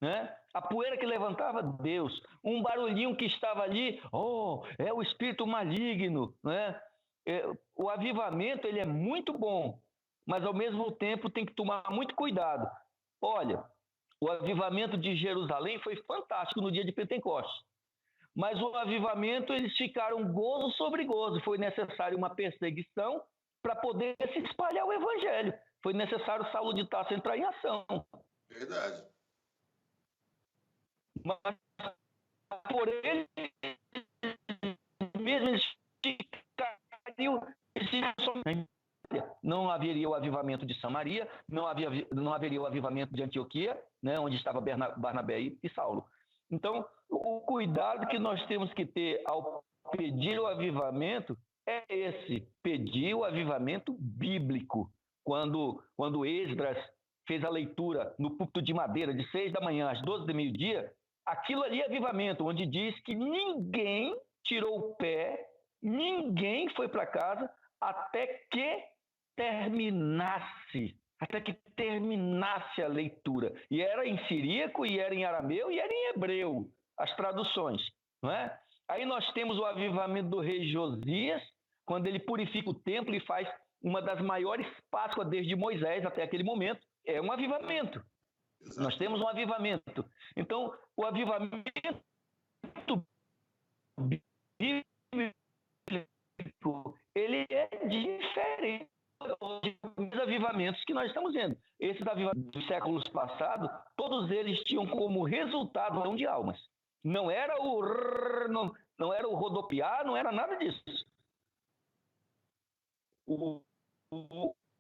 né? A poeira que levantava, Deus. Um barulhinho que estava ali, é o espírito maligno, né? O avivamento ele é muito bom, mas ao mesmo tempo tem que tomar muito cuidado. Olha, o avivamento de Jerusalém foi fantástico no dia de Pentecostes. Mas o avivamento, eles ficaram gozo sobre gozo. Foi necessário uma perseguição para poder se espalhar o evangelho. Foi necessário Saulo de Tarso entrar em ação. Verdade. Mas por ele mesmo eles ficariam... Não haveria o avivamento de Samaria, não haveria o avivamento de Antioquia, né, onde estava Barnabé e Saulo. Então, o cuidado que nós temos que ter ao pedir o avivamento é esse, pedir o avivamento bíblico. Quando Esdras fez a leitura no púlpito de madeira de 6 da manhã às 12 do meio-dia, aquilo ali é avivamento, onde diz que ninguém tirou o pé, ninguém foi para casa até que terminasse a leitura. E era em siríaco, e era em arameu, e era em hebreu, as traduções. Não é? Aí nós temos o avivamento do rei Josias, quando ele purifica o templo e faz uma das maiores Páscoas desde Moisés até aquele momento. É um avivamento. Exato. Nós temos um avivamento. Então, o avivamento bíblico, ele é diferente dos avivamentos que nós estamos vendo. Esses avivamentos dos séculos passados, todos eles tinham como resultado de almas. Não era não era o rodopiar, não era nada disso.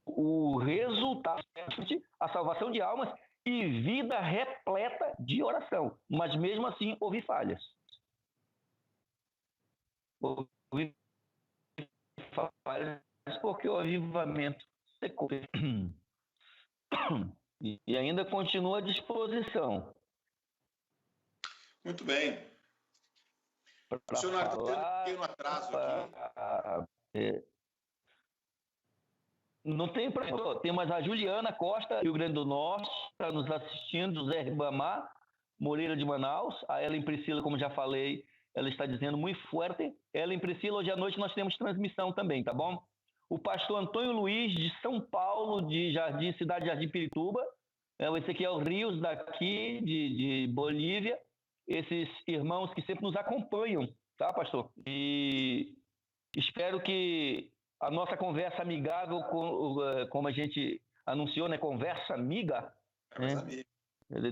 O resultado é a salvação de almas e vida repleta de oração. Mas mesmo assim houve falhas. Houve falhas porque o avivamento secou. E ainda continua à disposição. Muito bem. Missionário, está tendo um pequeno atraso aqui. Não tem problema. Temos a Juliana Costa, Rio Grande do Norte, está nos assistindo, José Ribamar, Moreira de Manaus, a Ellen Priscila, como já falei, ela está dizendo muito forte. Ellen Priscila, hoje à noite nós temos transmissão também, tá bom? O pastor Antônio Luiz, de São Paulo, de Cidade de Jardim Pirituba, esse aqui é o Rios daqui, de Bolívia, esses irmãos que sempre nos acompanham, tá, pastor? E espero que a nossa conversa amigável, como a gente anunciou, né? Conversa amiga, né?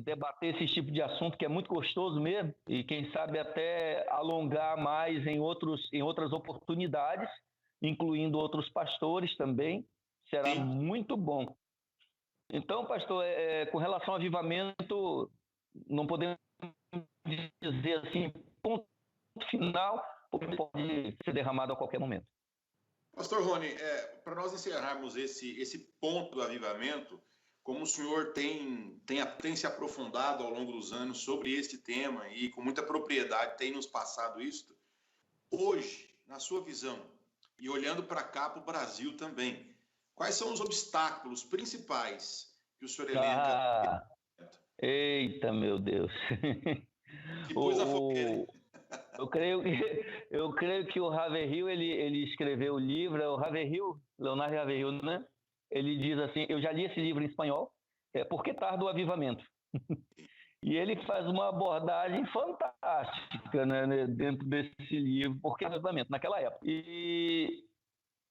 Debater esse tipo de assunto que é muito gostoso mesmo, e quem sabe até alongar mais em outras oportunidades, incluindo outros pastores também, será Sim. muito bom. Então, pastor, com relação ao avivamento, não podemos dizer assim, ponto final, porque pode ser derramado a qualquer momento. Pastor Rony, para nós encerrarmos esse ponto do avivamento, como o senhor tem se aprofundado ao longo dos anos sobre este tema e com muita propriedade tem nos passado isso, hoje, na sua visão, e olhando para cá, para o Brasil também, quais são os obstáculos principais que o senhor elenca? Eita, meu Deus! Que coisa fogueira! Eu creio que o Haverhill, ele escreveu o livro, é o Haverhill, Leonardo Haverhill, né? ele diz assim, eu já li esse livro em espanhol, Por que Tarda o Avivamento? E ele faz uma abordagem fantástica, né, dentro desse livro, Por que Tarda o Avivamento, naquela época. E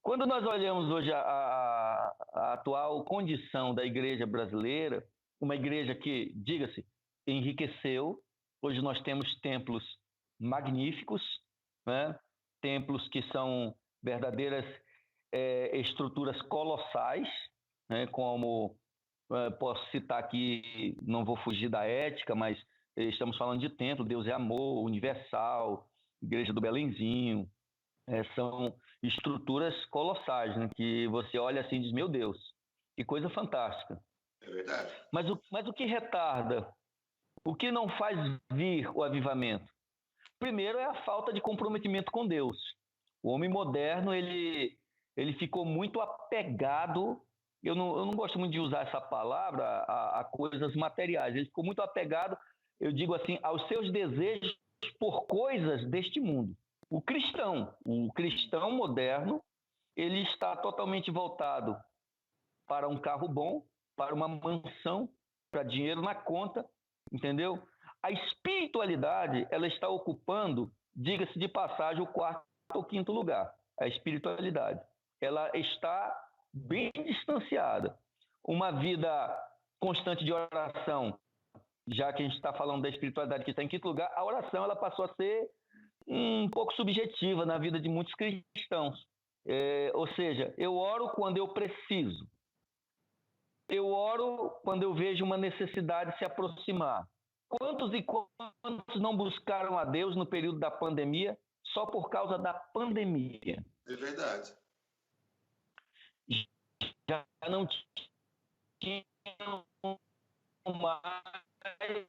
quando nós olhamos hoje a atual condição da igreja brasileira, uma igreja que, diga-se, enriqueceu, hoje nós temos templos magníficos, né? Templos que são verdadeiras estruturas colossais, né? Como posso citar aqui, não vou fugir da ética, mas estamos falando de templo, Deus é amor, universal, Igreja do Belenzinho, são estruturas colossais, né? Que você olha assim e diz, meu Deus, que coisa fantástica. É verdade. Mas o que retarda, o que não faz vir o avivamento? Primeiro é a falta de comprometimento com Deus. O homem moderno, ele ficou muito apegado, eu não gosto muito de usar essa palavra, a coisas materiais. Ele ficou muito apegado, eu digo assim, aos seus desejos por coisas deste mundo. O cristão moderno, ele está totalmente voltado para um carro bom, para uma mansão, para dinheiro na conta, entendeu? A espiritualidade, ela está ocupando, diga-se de passagem, o 4º ou 5º lugar. A espiritualidade, ela está bem distanciada. Uma vida constante de oração, já que a gente está falando da espiritualidade que está em 5º lugar, a oração ela passou a ser um pouco subjetiva na vida de muitos cristãos. Ou seja, eu oro quando eu preciso. Eu oro quando eu vejo uma necessidade se aproximar. Quantos e quantos não buscaram a Deus no período da pandemia só por causa da pandemia? É verdade. Já não tinham mais...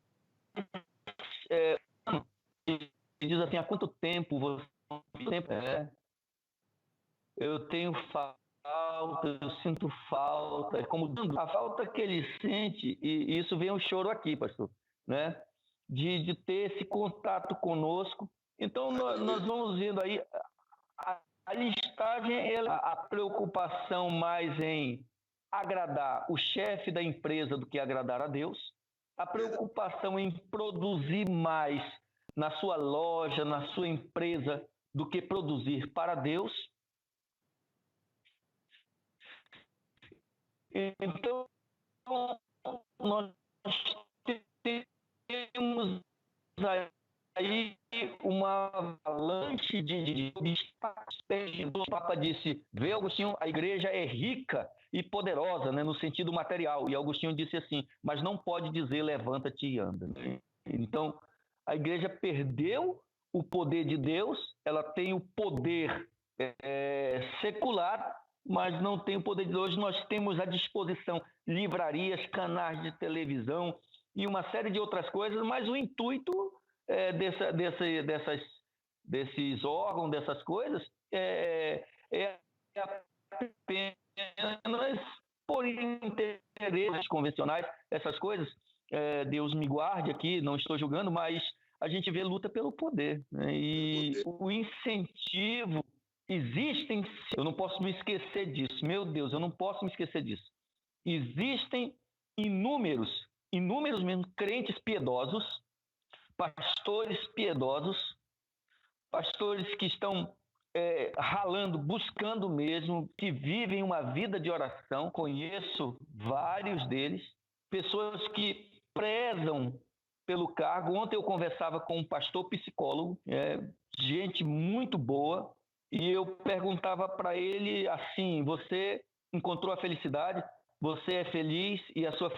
diz assim, há quanto tempo você... Eu tenho falta, eu sinto falta, como a falta que ele sente, e isso vem um choro aqui, pastor, né? De ter esse contato conosco. Então, nós vamos vendo aí a listagem, a preocupação mais em agradar o chefe da empresa do que agradar a Deus, a preocupação em produzir mais na sua loja, na sua empresa, do que produzir para Deus. Então, nós temos aí uma avalanche de obstáculos. O Papa disse, vê, Agostinho, a igreja é rica e poderosa, né, no sentido material. E Agostinho disse assim, mas não pode dizer levanta-te e anda. Então, a igreja perdeu o poder de Deus, ela tem o poder secular, mas não tem o poder de Deus. Hoje nós temos à disposição livrarias, canais de televisão e uma série de outras coisas, mas o intuito desses órgãos, dessas coisas, é apenas por interesses convencionais, essas coisas. Deus me guarde aqui, não estou julgando, mas a gente vê luta pelo poder, né? E o incentivo existem, eu não posso me esquecer disso, meu Deus, eu não posso me esquecer disso. Existem inúmeros mesmo, crentes piedosos, pastores piedosos, pastores que estão ralando, buscando mesmo, que vivem uma vida de oração, conheço vários deles, pessoas que prezam pelo cargo. Ontem eu conversava com um pastor psicólogo, gente muito boa, e eu perguntava para ele assim, você encontrou a felicidade? Você é feliz e a sua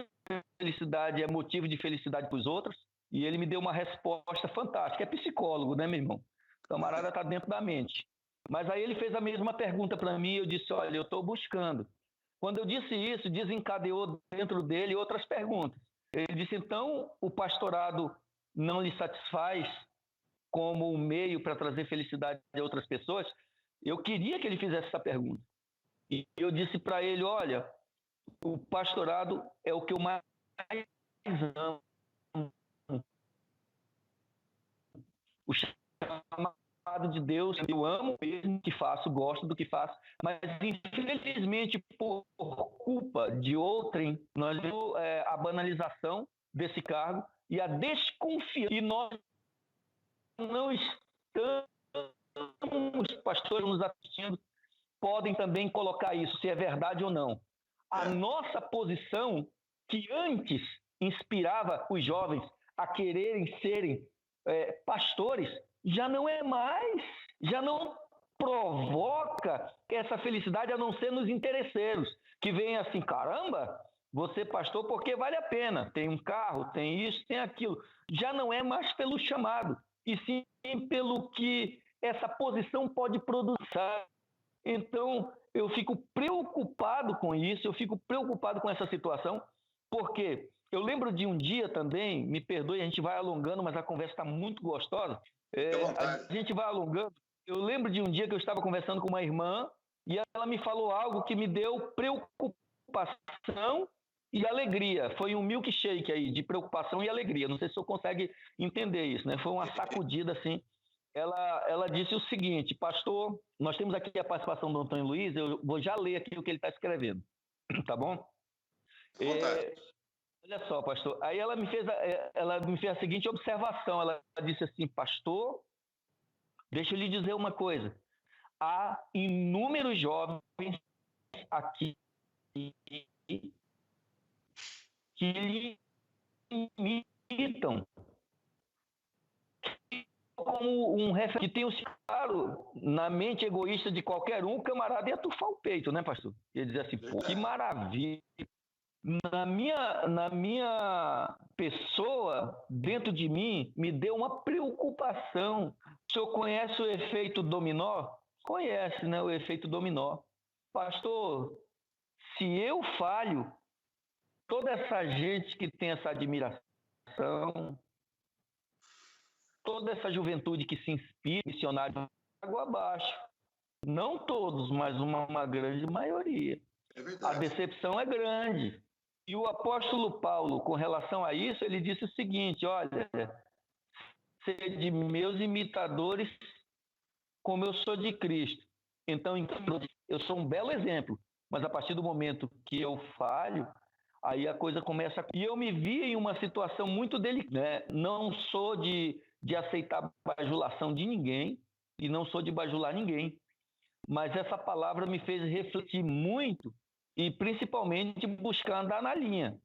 felicidade é motivo de felicidade para os outros? E ele me deu uma resposta fantástica. É psicólogo, né, meu irmão? O camarada está dentro da mente. Mas aí ele fez a mesma pergunta para mim e eu disse, olha, eu estou buscando. Quando eu disse isso, desencadeou dentro dele outras perguntas. Ele disse, então, o pastorado não lhe satisfaz como um meio para trazer felicidade a outras pessoas? Eu queria que ele fizesse essa pergunta. E eu disse para ele, olha, o pastorado é o que eu mais amo. O chamado de Deus, eu amo mesmo o que faço, gosto do que faço, mas infelizmente por culpa de outrem, nós vemos a banalização desse cargo e a desconfiança. E nós não estamos, pastores nos assistindo, podem também colocar isso, se é verdade ou não. A nossa posição, que antes inspirava os jovens a quererem serem pastores, já não é mais, já não provoca essa felicidade, a não ser nos interesseiros, que vem assim, caramba, você pastor porque vale a pena, tem um carro, tem isso, tem aquilo. Já não é mais pelo chamado, e sim pelo que essa posição pode produzir. Então, eu fico preocupado com isso, eu fico preocupado com essa situação, porque eu lembro de um dia também, me perdoe, a gente vai alongando, mas a conversa está muito gostosa. A gente vai alongando. Eu lembro de um dia que eu estava conversando com uma irmã e ela me falou algo que me deu preocupação e alegria. Foi um milkshake aí, de preocupação e alegria. Não sei se você consegue entender isso, né? Foi uma sacudida assim. Ela disse o seguinte: pastor, nós temos aqui a participação do Antônio Luiz, eu vou já ler aqui o que ele está escrevendo, tá bom? Olha só, pastor, aí ela me fez a seguinte observação, ela disse assim: pastor, deixa eu lhe dizer uma coisa, há inúmeros jovens aqui que lhe imitam, como um que tem o claro na mente egoísta de qualquer um, o camarada ia tufar o peito, né, pastor? Ia dizer assim, pô, que maravilha. Na minha pessoa, dentro de mim, me deu uma preocupação. O senhor conhece o efeito dominó? Conhece, né, o efeito dominó. Pastor, se eu falho, toda essa gente que tem essa admiração, toda essa juventude que se inspira, missionário, água abaixo. Não todos, mas uma grande maioria. É verdade. A decepção é grande. E o apóstolo Paulo, com relação a isso, ele disse o seguinte: olha, sede meus imitadores como eu sou de Cristo. Então, eu sou um belo exemplo, mas a partir do momento que eu falho, aí a coisa começa... E eu me vi em uma situação muito delicada, né? Não sou de aceitar bajulação de ninguém e não sou de bajular ninguém, mas essa palavra me fez refletir muito e principalmente buscar andar na linha,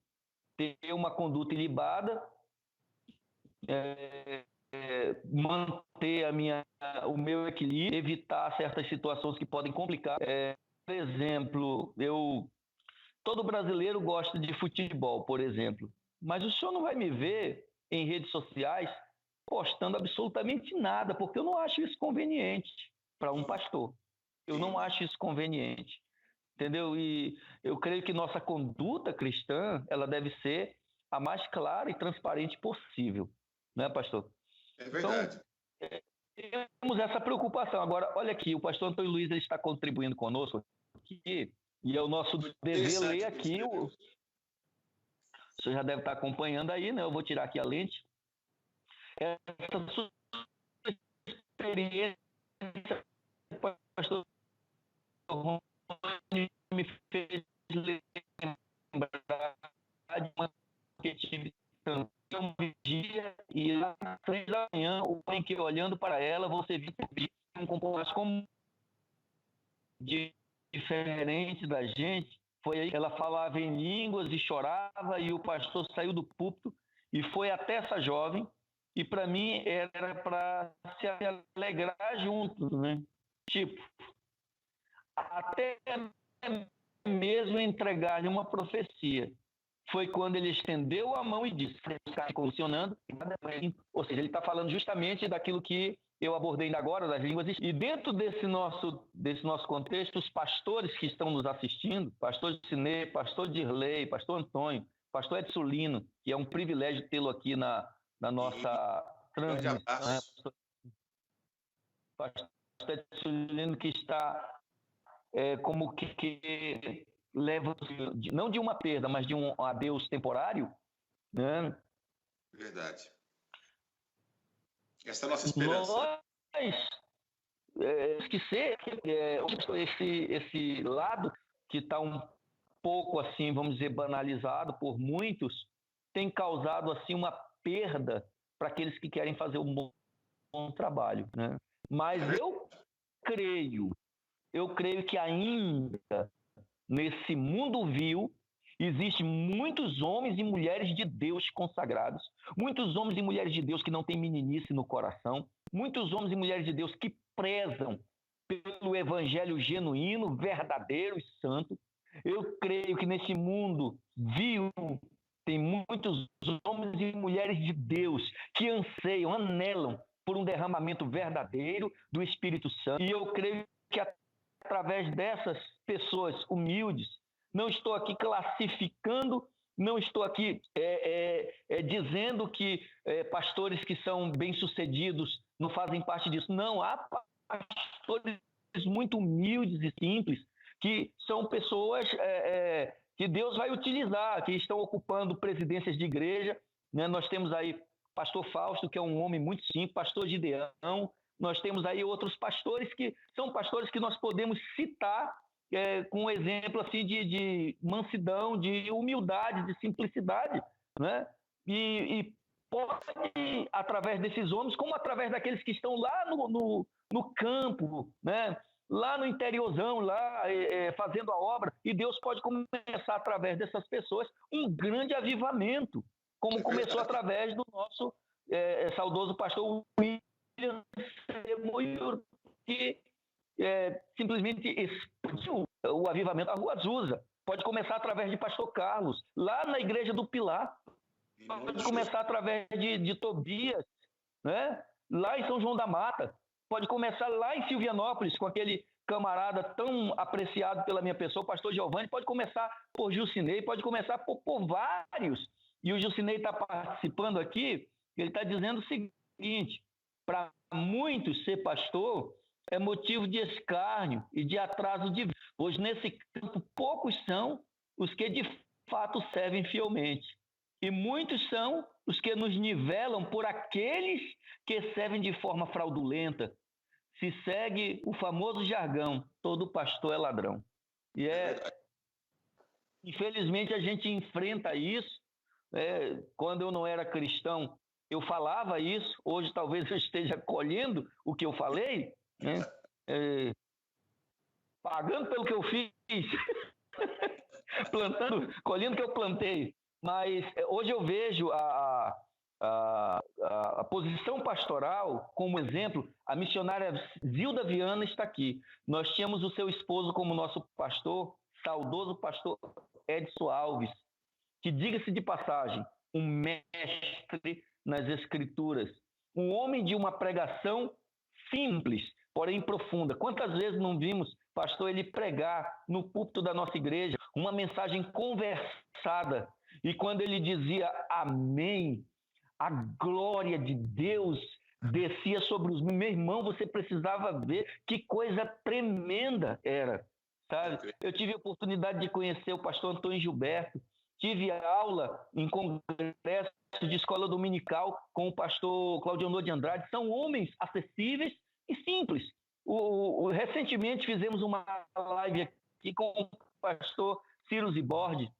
ter uma conduta ilibada, manter o meu equilíbrio, evitar certas situações que podem complicar. Por exemplo, todo brasileiro gosta de futebol, por exemplo, mas o senhor não vai me ver em redes sociais postando absolutamente nada, porque eu não acho isso conveniente para um pastor. Eu não acho isso conveniente, entendeu? E eu creio que nossa conduta cristã, ela deve ser a mais clara e transparente possível, né, pastor? É verdade. Então, temos essa preocupação. Agora, olha aqui, o pastor Antônio Luiz ele está contribuindo conosco aqui, e é o nosso dever ler aqui. O senhor já deve estar acompanhando aí, né? Eu vou tirar aqui a lente. Essa sua experiência, pastor Rony, me fez lembrar de uma que tive um dia e às 3 da manhã, o pai que olhando para ela, você viu um comportamento como diferente da gente. Foi aí que ela falava em línguas e chorava, e o pastor saiu do púlpito e foi até essa jovem, e para mim era para se alegrar juntos, né? Tipo, até mesmo entregar-lhe uma profecia. Foi quando ele estendeu a mão e disse, está funcionando, ou seja, ele está falando justamente daquilo que eu abordei ainda agora, das línguas. E dentro desse nosso contexto, os pastores que estão nos assistindo, pastor Cinê, pastor Dirley, pastor Antônio, pastor Edsulino, que é um privilégio tê-lo aqui na nossa transmissão. Né? Pastor Edsulino, que está como que leva, não de uma perda, mas de um adeus temporário, né? Verdade. Essa é a nossa esperança. Nós esquecer esse lado que está um pouco, assim, vamos dizer, banalizado por muitos, tem causado, assim, uma perda para aqueles que querem fazer um bom trabalho, né? Mas eu creio que ainda nesse mundo vil existem muitos homens e mulheres de Deus consagrados, muitos homens e mulheres de Deus que não têm meninice no coração, muitos homens e mulheres de Deus que prezam pelo evangelho genuíno, verdadeiro e santo. Eu creio que nesse mundo vil tem muitos homens e mulheres de Deus que anseiam, anelam por um derramamento verdadeiro do Espírito Santo. E eu creio que através dessas pessoas humildes, não estou aqui classificando, não estou aqui dizendo que pastores que são bem-sucedidos não fazem parte disso. Não, há pastores muito humildes e simples que são pessoas que Deus vai utilizar, que estão ocupando presidências de igreja, né? Nós temos aí pastor Fausto, que é um homem muito simples, pastor Gideão, nós temos aí outros pastores que são pastores que nós podemos citar com um exemplo assim de mansidão, de humildade, de simplicidade, né? E pode, através desses homens, como através daqueles que estão lá no campo, né? Lá no interiorzão, lá fazendo a obra, e Deus pode começar através dessas pessoas um grande avivamento, como começou através do nosso saudoso pastor William Semoyuro, que simplesmente expandiu o avivamento da Rua Azusa. Pode começar através de pastor Carlos, lá na igreja do Pilar. Pode começar através de Tobias, né? Lá em São João da Mata. Pode começar lá em Silvianópolis, com aquele camarada tão apreciado pela minha pessoa, o pastor Giovanni. Pode começar por Jucinei, pode começar por vários. E o Jucinei está participando aqui, ele está dizendo o seguinte: para muitos ser pastor é motivo de escárnio e de atraso de vida, pois nesse campo poucos são os que de fato servem fielmente. E muitos são os que nos nivelam por aqueles que servem de forma fraudulenta. Se segue o famoso jargão, todo pastor é ladrão. E infelizmente a gente enfrenta isso. Quando eu não era cristão, eu falava isso. Hoje talvez eu esteja colhendo o que eu falei, né? Pagando pelo que eu fiz, colhendo o que eu plantei. Mas hoje eu vejo a posição pastoral como exemplo. A missionária Zilda Viana está aqui. Nós tínhamos o seu esposo como nosso pastor, saudoso pastor Edson Alves, que, diga-se de passagem, um mestre nas escrituras, um homem de uma pregação simples, porém profunda. Quantas vezes não vimos, pastor, ele pregar no púlpito da nossa igreja uma mensagem conversada, e quando ele dizia amém, a glória de Deus descia sobre os... Meu irmão, você precisava ver que coisa tremenda era, sabe? Eu tive a oportunidade de conhecer o pastor Antônio Gilberto, tive aula em congresso de escola dominical com o pastor Claudionor de Andrade. São homens acessíveis e simples. Recentemente fizemos uma live aqui com o pastor Ciro Zibordi,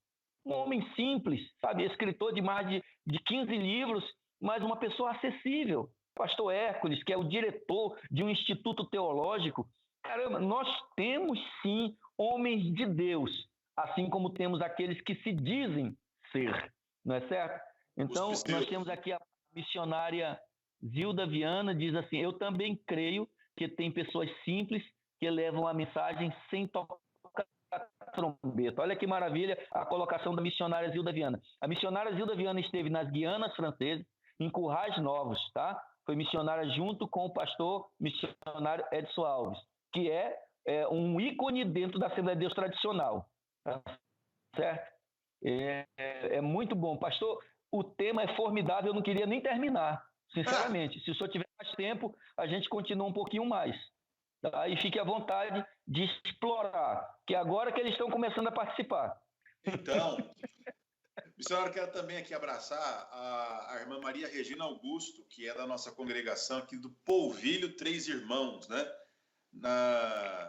um homem simples, sabe, escritor de mais de 15 livros, mas uma pessoa acessível. Pastor Hércules, que é o diretor de um instituto teológico. Caramba, nós temos sim homens de Deus, assim como temos aqueles que se dizem ser, não é certo? Então, nós temos aqui a missionária Zilda Viana, diz assim: eu também creio que tem pessoas simples que levam a mensagem sem tocar trombeta. Olha que maravilha a colocação da missionária Zilda Viana. A missionária Zilda Viana esteve nas Guianas Francesas, em Currais Novos, tá? Foi missionária junto com o pastor missionário Edson Alves, que é um ícone dentro da Assembleia de Deus tradicional, tá certo? É muito bom. Pastor, o tema é formidável, eu não queria nem terminar, sinceramente. Se o senhor tiver mais tempo, a gente continua um pouquinho mais. Tá? E fique à vontade de explorar, que agora que eles estão começando a participar. Então, missionário, quero também aqui abraçar a irmã Maria Regina Augusto, que é da nossa congregação aqui do Polvilho Três Irmãos, né?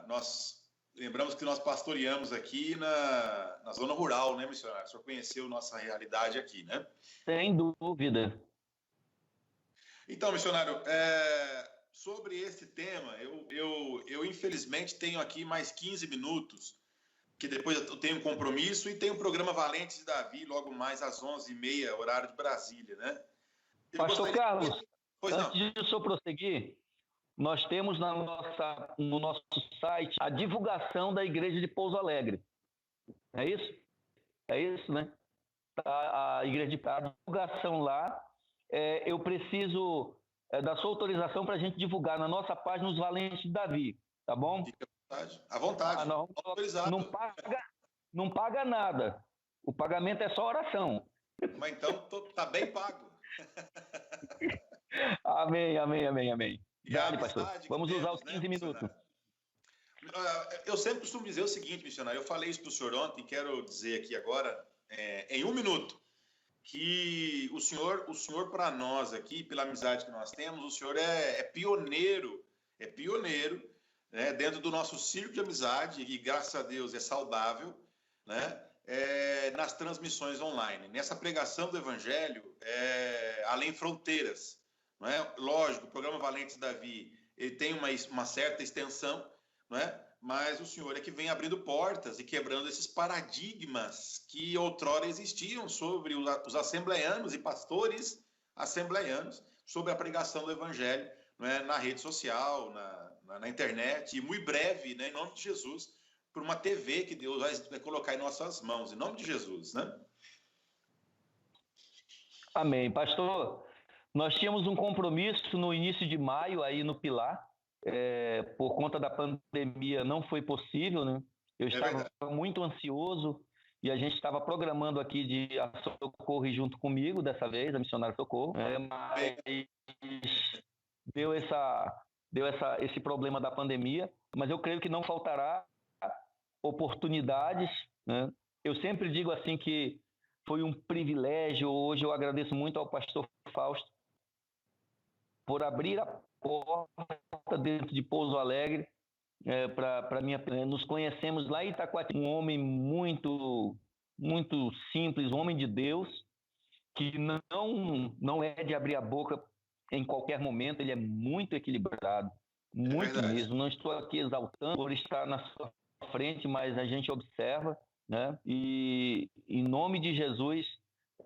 Nós lembramos que nós pastoreamos aqui na zona rural, né, missionário? O senhor conheceu nossa realidade aqui, né? Sem dúvida. Então, missionário, sobre esse tema, eu infelizmente tenho aqui mais 15 minutos, que depois eu tenho um compromisso, e tenho o programa Valentes de Davi, logo mais às 11h30, horário de Brasília, né? Pastor Carlos, antes de o senhor prosseguir, nós temos no nosso site a divulgação da Igreja de Pouso Alegre. É isso? É isso, né? A divulgação lá. Eu preciso da sua autorização para a gente divulgar na nossa página os Valentes de Davi, tá bom? Fica à vontade. Não paga nada. O pagamento é só oração. Mas então tá bem pago. Amém. Dale, pastor. Vamos usar os 15 minutos. Eu sempre costumo dizer o seguinte, missionário. Eu falei isso para o senhor ontem, quero dizer aqui agora, em 1 minuto, que o senhor para nós aqui, pela amizade que nós temos, o senhor é pioneiro, né, dentro do nosso círculo de amizade, e graças a Deus é saudável, né, nas transmissões online. Nessa pregação do Evangelho, além fronteiras. Não é? Lógico, o programa Valentes Davi ele tem uma certa extensão, não é? Mas o senhor é que vem abrindo portas e quebrando esses paradigmas que outrora existiam sobre os assembleianos e pastores assembleianos sobre a pregação do Evangelho, não é? Na rede social, na internet, e muito breve, né, em nome de Jesus, por uma TV que Deus vai colocar em nossas mãos, em nome de Jesus, né? Amém. Pastor, nós tínhamos um compromisso no início de maio aí no Pilar, por conta da pandemia não foi possível, né? Eu estava muito ansioso e a gente estava programando aqui de a Socorro junto comigo, dessa vez, a Missionária Socorro, mas deu esse problema da pandemia, mas eu creio que não faltará oportunidades, né? Eu sempre digo assim que foi um privilégio, hoje eu agradeço muito ao pastor Fausto por abrir a porta dentro de Pouso Alegre para minha. Nos conhecemos lá em Itacoati, um homem muito, muito simples, um homem de Deus, que não é de abrir a boca em qualquer momento, ele é muito equilibrado, muito mesmo. Não estou aqui exaltando por estar na sua frente, mas a gente observa, né? E em nome de Jesus,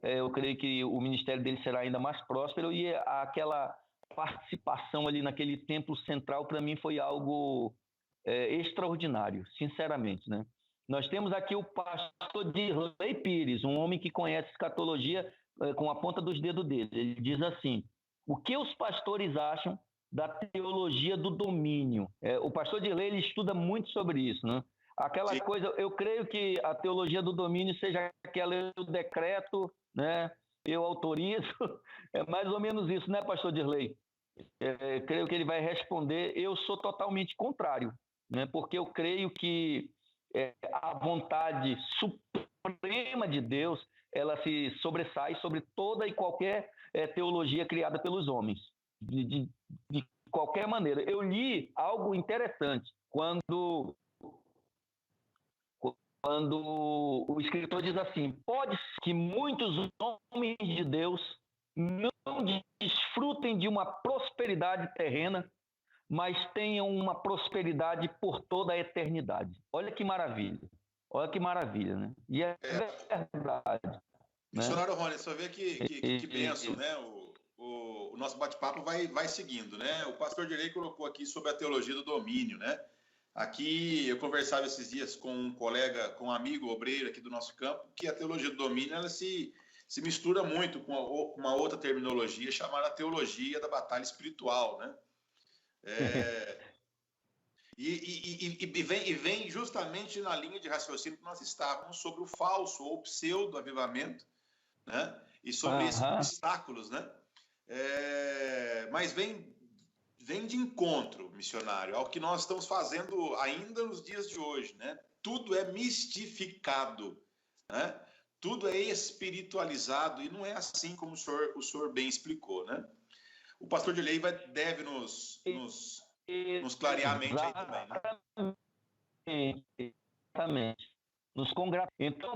eu creio que o ministério dele será ainda mais próspero, e aquela participação ali naquele templo central, para mim, foi algo extraordinário, sinceramente, né? Nós temos aqui o pastor Dirley Pires, um homem que conhece escatologia com a ponta dos dedos dele. Ele diz assim: o que os pastores acham da teologia do domínio? O pastor Dirley, ele estuda muito sobre isso, né? Aquela coisa, eu creio que a teologia do domínio seja aquela do decreto, né? Eu autorizo, é mais ou menos isso, né, pastor Dirley? Creio que ele vai responder, eu sou totalmente contrário, né? Porque eu creio que a vontade suprema de Deus, ela se sobressai sobre toda e qualquer teologia criada pelos homens, de qualquer maneira. Eu li algo interessante, quando o escritor diz assim: pode ser que muitos homens de Deus não desfrutem de uma prosperidade terrena, mas tenham uma prosperidade por toda a eternidade. Olha que maravilha, né? E é verdade. Missionário Rony, só vê que bênção, né? O nosso bate-papo vai seguindo, né? O pastor Dirley colocou aqui sobre a teologia do domínio, né? Aqui eu conversava esses dias com um colega, com um amigo obreiro aqui do nosso campo, que a teologia do domínio ela se mistura muito com uma outra terminologia chamada teologia da batalha espiritual, né? E vem justamente na linha de raciocínio que nós estávamos sobre o falso ou pseudo-avivamento, né? E sobre esses obstáculos, né? Mas vem de encontro, missionário, ao que nós estamos fazendo ainda nos dias de hoje, né? Tudo é mistificado, né? Tudo é espiritualizado, e não é assim como o senhor bem explicou, né? O pastor Dirley deve nos clarear a mente aí também, né? Exatamente. Nos congratular. Então,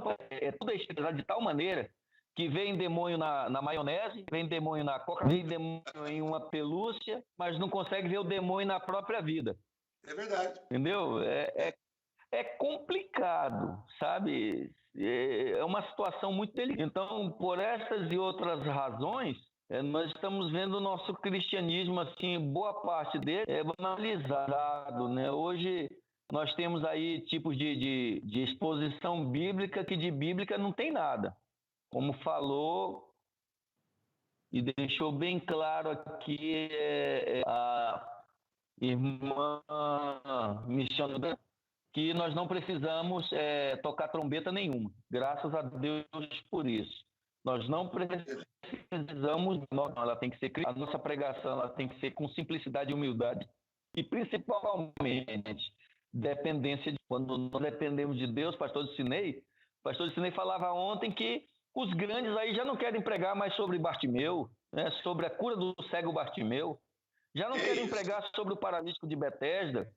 tudo é estruturado de tal maneira que vem demônio na maionese, vem demônio na coca, vem demônio em uma pelúcia, mas não consegue ver o demônio na própria vida. É verdade. Entendeu? É complicado, sabe? É uma situação muito delicada. Então, por essas e outras razões, nós estamos vendo o nosso cristianismo, assim, boa parte dele banalizado, né? Hoje nós temos aí tipos de exposição bíblica que de bíblica não tem nada. Como falou e deixou bem claro aqui a irmã missionária, que nós não precisamos tocar trombeta nenhuma. Graças a Deus por isso. Nós não precisamos, ela tem que ser, a nossa pregação ela tem que ser com simplicidade e humildade. E principalmente, dependência de, quando nós dependemos de Deus, pastor Dicinei falava ontem que os grandes aí já não querem pregar mais sobre Bartimeu, né, sobre a cura do cego Bartimeu, já não querem pregar sobre o paralítico de Betesda,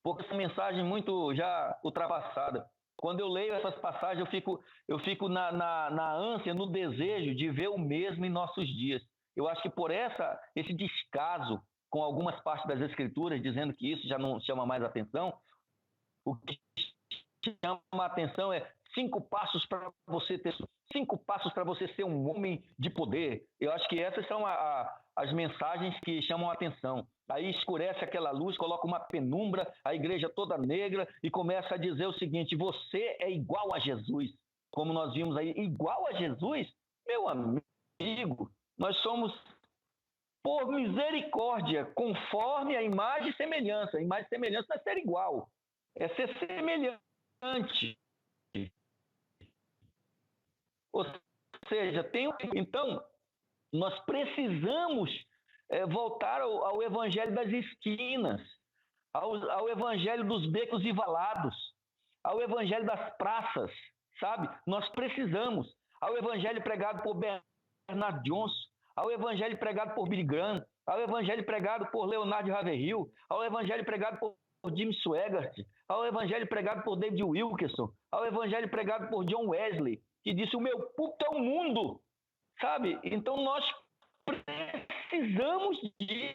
porque essa mensagem muito já ultrapassada. Quando eu leio essas passagens, eu fico na ânsia, no desejo de ver o mesmo em nossos dias. Eu acho que por esse descaso com algumas partes das Escrituras, dizendo que isso já não chama mais atenção, o que chama a atenção é 5 passos para você ter 5 passos para você ser um homem de poder. Eu acho que essas são as mensagens que chamam a atenção. Aí escurece aquela luz, coloca uma penumbra, a igreja toda negra e começa a dizer o seguinte: você é igual a Jesus. Como nós vimos aí, igual a Jesus? Meu amigo, nós somos, por misericórdia, conforme a imagem e semelhança. A imagem e semelhança não é ser igual, é ser semelhante. Ou seja, então, nós precisamos voltar ao evangelho das esquinas, ao evangelho dos becos e valados, ao evangelho das praças, sabe? Nós precisamos, ao evangelho pregado por Bernard Johnson, ao evangelho pregado por Billy Graham, ao evangelho pregado por Leonardo Ravenhill, ao evangelho pregado por Jim Swaggart, ao evangelho pregado por David Wilkerson, ao evangelho pregado por John Wesley, que disse: o meu púlpito é o mundo, sabe? Então nós precisamos disso.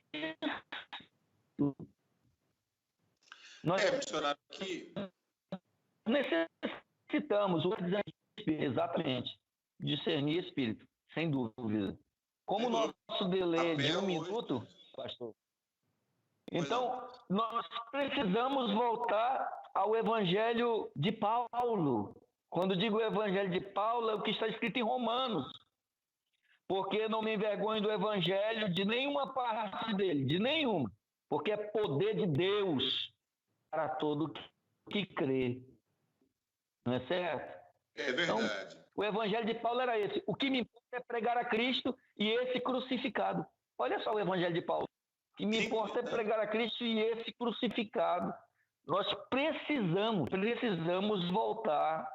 Missionário, aqui necessitamos exatamente discernir espírito, sem dúvida. Como o nosso delay de 1 minuto, pastor. Então, nós precisamos voltar ao evangelho de Paulo. Quando digo evangelho de Paulo, é o que está escrito em Romanos. Porque não me envergonho do evangelho de nenhuma parte dele, de nenhuma. Porque é poder de Deus para todo que crê. Não é certo? É verdade. Então, o evangelho de Paulo era esse. O que me importa é pregar a Cristo e esse crucificado. Olha só o evangelho de Paulo. O que me importa é pregar a Cristo e esse crucificado. Nós precisamos voltar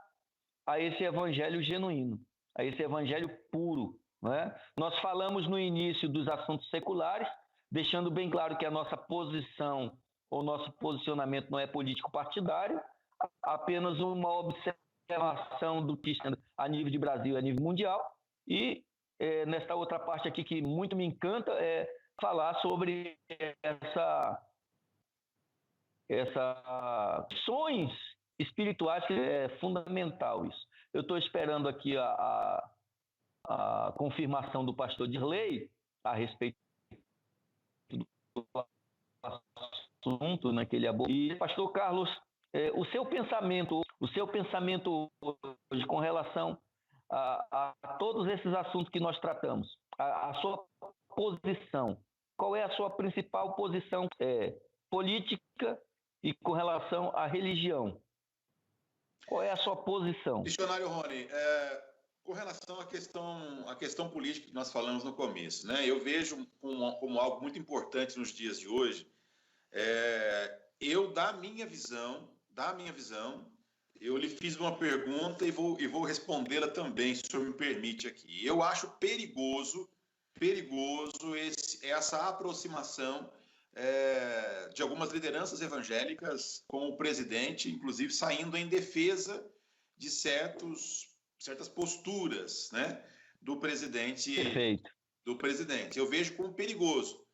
a esse evangelho genuíno, a esse evangelho puro. Não é? Nós falamos no início dos assuntos seculares, deixando bem claro que a nossa posição ou nosso posicionamento não é político-partidário, apenas uma observação do que está a nível de Brasil e a nível mundial. E nesta outra parte aqui que muito me encanta é falar sobre essa ações espirituais, que é fundamental isso. Eu estou esperando aqui a confirmação do pastor Dirley a respeito do assunto, né, que ele abordou. E, pastor Carlos, o seu pensamento hoje com relação a todos esses assuntos que nós tratamos, a sua posição, qual é a sua principal posição política e com relação à religião? Qual é a sua posição? Missionário Rony, com relação à questão política que nós falamos no começo, né? Eu vejo como algo muito importante nos dias de hoje, da minha visão, eu lhe fiz uma pergunta e vou respondê-la também, se o senhor me permite aqui. Eu acho perigoso essa aproximação de algumas lideranças evangélicas, com o presidente, inclusive, saindo em defesa de certas posturas, né, do presidente. Perfeito. Eu vejo como perigoso.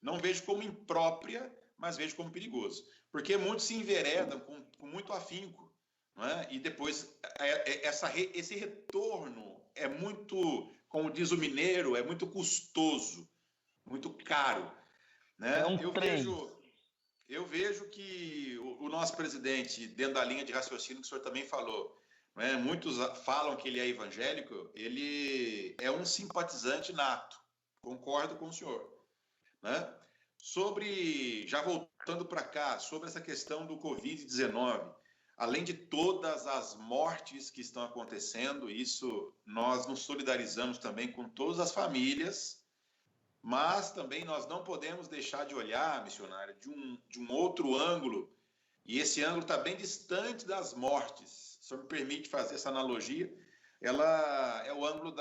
Não vejo como imprópria, mas vejo como perigoso. Porque muitos se enveredam com muito afinco, não é? E depois esse retorno é muito, como diz o mineiro, é muito custoso, muito caro, né? É um trem. Eu vejo que o nosso presidente, dentro da linha de raciocínio que o senhor também falou, né? Muitos falam que ele é evangélico, ele é um simpatizante nato. Concordo com o senhor, né? Já voltando para cá, sobre essa questão do Covid-19, além de todas as mortes que estão acontecendo, isso nós nos solidarizamos também com todas as famílias, mas também nós não podemos deixar de olhar, missionário, de um outro ângulo, e esse ângulo está bem distante das mortes. Se o senhor me permite fazer essa analogia, ela é o ângulo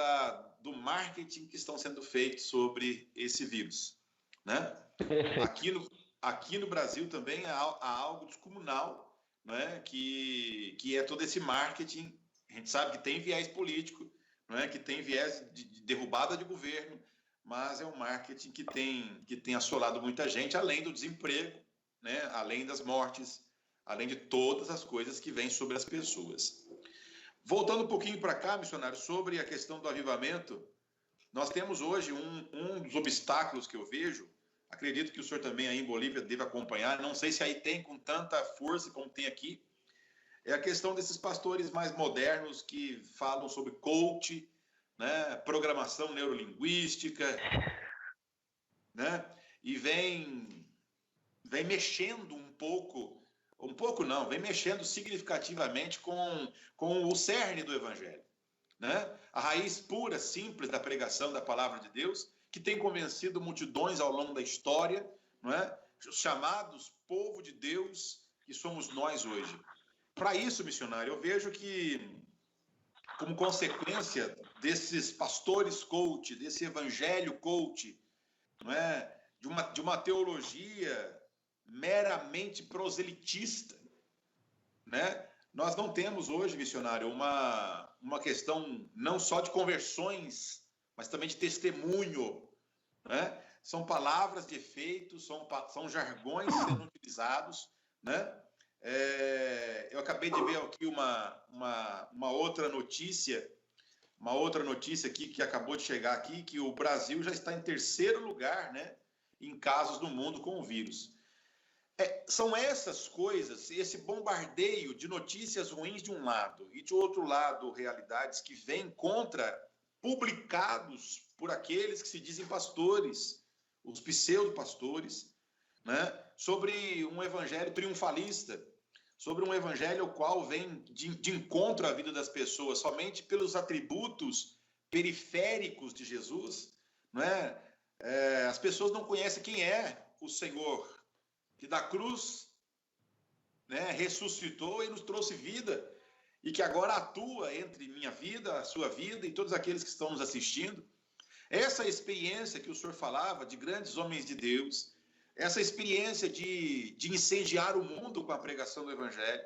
do marketing que estão sendo feitos sobre esse vírus, né? Aqui no Brasil também há algo descomunal, né? Que é todo esse marketing. A gente sabe que tem viés político, né? Que tem viés de derrubada de governo, mas é um marketing que tem assolado muita gente, além do desemprego, né? Além das mortes, além de todas as coisas que vêm sobre as pessoas. Voltando um pouquinho para cá, missionário, sobre a questão do avivamento, nós temos hoje um dos obstáculos que eu vejo, acredito que o senhor também aí em Bolívia deve acompanhar, não sei se aí tem com tanta força como tem aqui, é a questão desses pastores mais modernos que falam sobre coach, né, programação neurolinguística, né, e vem mexendo vem mexendo significativamente com o cerne do evangelho, né? A raiz pura, simples da pregação da palavra de Deus, que tem convencido multidões ao longo da história, não é? Os chamados povo de Deus que somos nós hoje. Para isso, missionário, eu vejo que, como consequência desses pastores coach, desse evangelho coach, não é? De uma teologia meramente proselitista, né? Nós não temos hoje, missionário, uma questão não só de conversões, mas também de testemunho, né? São palavras de efeito, são jargões sendo utilizados, né? Eu acabei de ver aqui uma outra notícia aqui que acabou de chegar aqui, que o Brasil já está em terceiro lugar, né, em casos no mundo com o vírus. São essas coisas, esse bombardeio de notícias ruins de um lado e de outro lado realidades que vêm publicados por aqueles que se dizem pastores, os pseudo-pastores, né, sobre um evangelho triunfalista, sobre um evangelho ao qual vem de encontro à vida das pessoas somente pelos atributos periféricos de Jesus, né? As pessoas não conhecem quem é o Senhor, que da cruz, né, ressuscitou e nos trouxe vida, e que agora atua entre minha vida, a sua vida e todos aqueles que estão nos assistindo. Essa experiência que o senhor falava de grandes homens de Deus, essa experiência de incendiar o mundo com a pregação do Evangelho,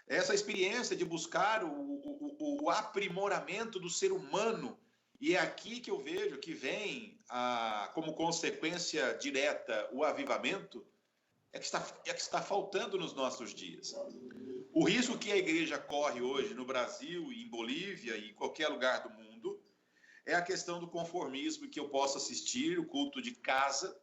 essa experiência de buscar o aprimoramento do ser humano, e é aqui que eu vejo que vem, como consequência direta, o avivamento, é que está faltando nos nossos dias. O risco que a igreja corre hoje no Brasil, em Bolívia e em qualquer lugar do mundo é a questão do conformismo, que eu posso assistir o culto de casa,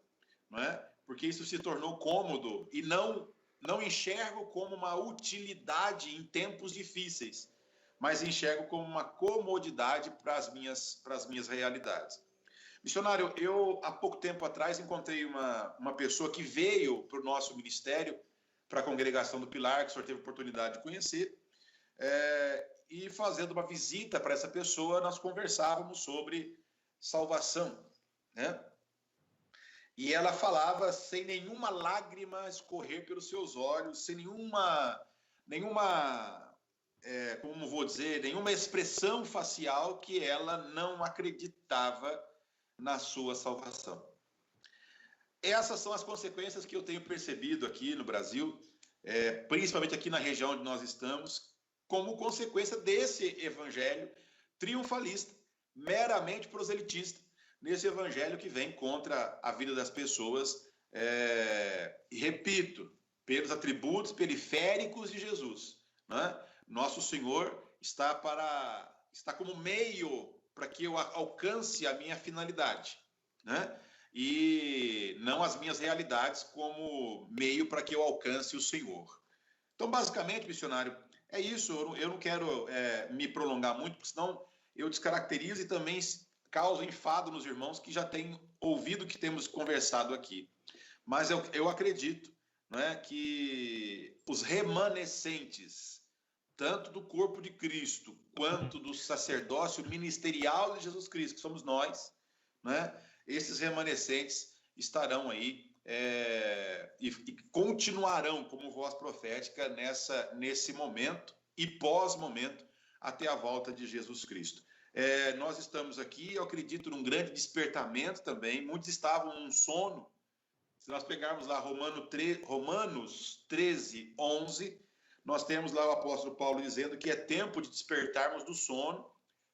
não é? Porque isso se tornou cômodo e não enxergo como uma utilidade em tempos difíceis, mas enxergo como uma comodidade para as minhas realidades. Missionário, eu há pouco tempo atrás encontrei uma pessoa que veio para o nosso ministério, para a congregação do Pilar, que o senhor teve oportunidade de conhecer, e fazendo uma visita para essa pessoa, nós conversávamos sobre salvação, né? E ela falava sem nenhuma lágrima escorrer pelos seus olhos, sem nenhuma como vou dizer, nenhuma expressão facial que ela não acreditava na sua salvação. essas são as consequências que eu tenho percebido aqui no Brasil, principalmente aqui na região onde nós estamos, como consequência desse evangelho triunfalista, meramente proselitista, nesse evangelho que vem contra a vida das pessoas, e repito, pelos atributos periféricos de Jesus, né? Nosso Senhor está como meio para que eu alcance a minha finalidade, né? E não as minhas realidades como meio para que eu alcance o Senhor. Então, basicamente, missionário, é isso. Eu não quero me prolongar muito, porque senão eu descaracterizo e também causo enfado nos irmãos que já têm ouvido o que temos conversado aqui. Mas eu acredito, né, que os remanescentes, tanto do corpo de Cristo, quanto do sacerdócio ministerial de Jesus Cristo, que somos nós, né, esses remanescentes estarão aí e continuarão como voz profética nesse momento e pós-momento até a volta de Jesus Cristo. Nós estamos aqui, eu acredito, num grande despertamento também. Muitos estavam num sono. Se nós pegarmos lá Romanos 13, 11, nós temos lá o apóstolo Paulo dizendo que é tempo de despertarmos do sono,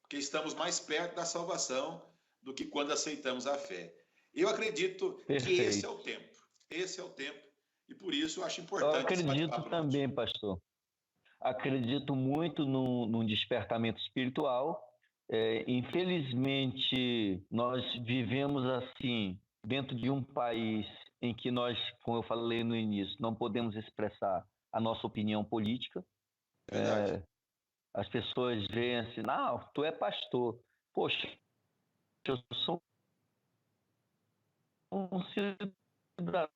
porque estamos mais perto da salvação do que quando aceitamos a fé. Eu acredito que esse é o tempo. Esse é o tempo. E por isso eu acho importante. Eu acredito também, pastor. Acredito muito num despertamento espiritual. Infelizmente, nós vivemos assim, dentro de um país em que nós, como eu falei no início, não podemos expressar a nossa opinião política. As pessoas veem assim, não, tu é pastor. Poxa, eu sou um cidadão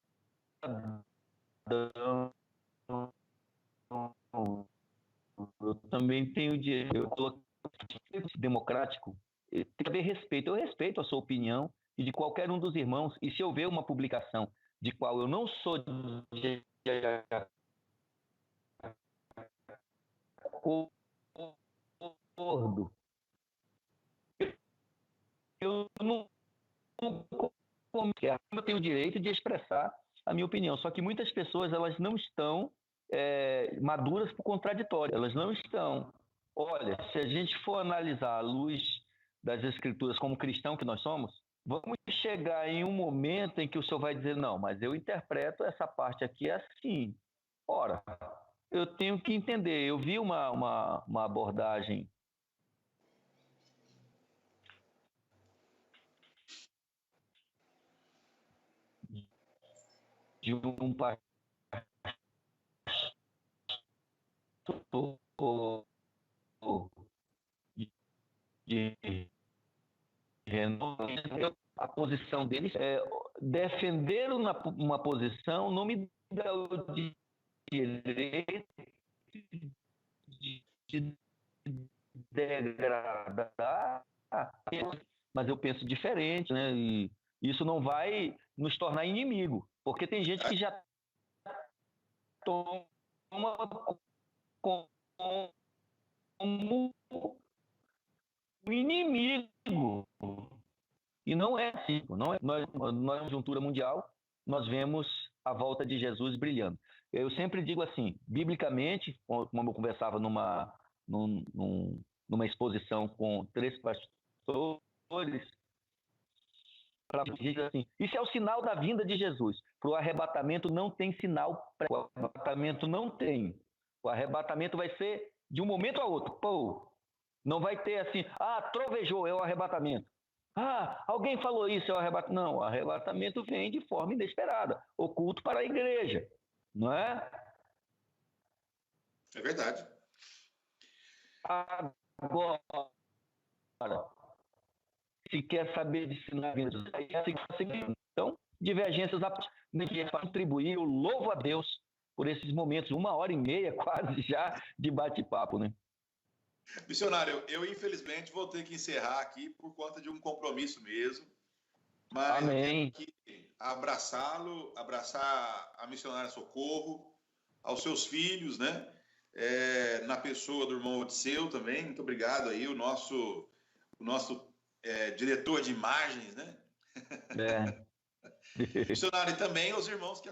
eu também tenho direito. Eu coloquei democrático. Tem que haver respeito. Eu respeito a sua opinião e de qualquer um dos irmãos. E se eu ver uma publicação de qual eu não sou de acordo, eu não eu tenho o direito de expressar a minha opinião. Só que muitas pessoas elas não estão maduras para o contraditório. Elas não estão. Olha, se a gente for analisar à luz das escrituras como cristão que nós somos, vamos chegar em um momento em que o senhor vai dizer, não, mas eu interpreto essa parte aqui assim. Ora, eu tenho que entender. Eu vi uma abordagem de um pastor de a posição deles defender uma posição não me dá o direito de degradar, mas eu penso diferente, né? E isso não vai nos tornar inimigo, porque tem gente que já toma como um inimigo. E não é assim. Não é, na conjuntura mundial, nós vemos a volta de Jesus brilhando. Eu sempre digo assim, biblicamente, como eu conversava numa exposição com 3 pastores, para dizer assim, isso é o sinal da vinda de Jesus. Para o arrebatamento não tem sinal, o arrebatamento não tem. O arrebatamento vai ser de um momento a outro. Pô, não vai ter assim, trovejou, é o arrebatamento. Alguém falou isso, é o arrebatamento. Não, o arrebatamento vem de forma inesperada, oculto para a igreja, não é? É verdade. Agora, se quer saber de sinais, então, divergências para contribuir, eu louvo a Deus por esses momentos, 1h30 quase já de bate-papo, né? Missionário, eu infelizmente vou ter que encerrar aqui por conta de um compromisso mesmo, mas Amém. eu quero aqui abraçá-lo, abraçar a missionária Socorro, aos seus filhos, né? Na pessoa do irmão Odisseu também, muito obrigado aí, o nosso diretor de imagens, né? Missionário, e também os irmãos que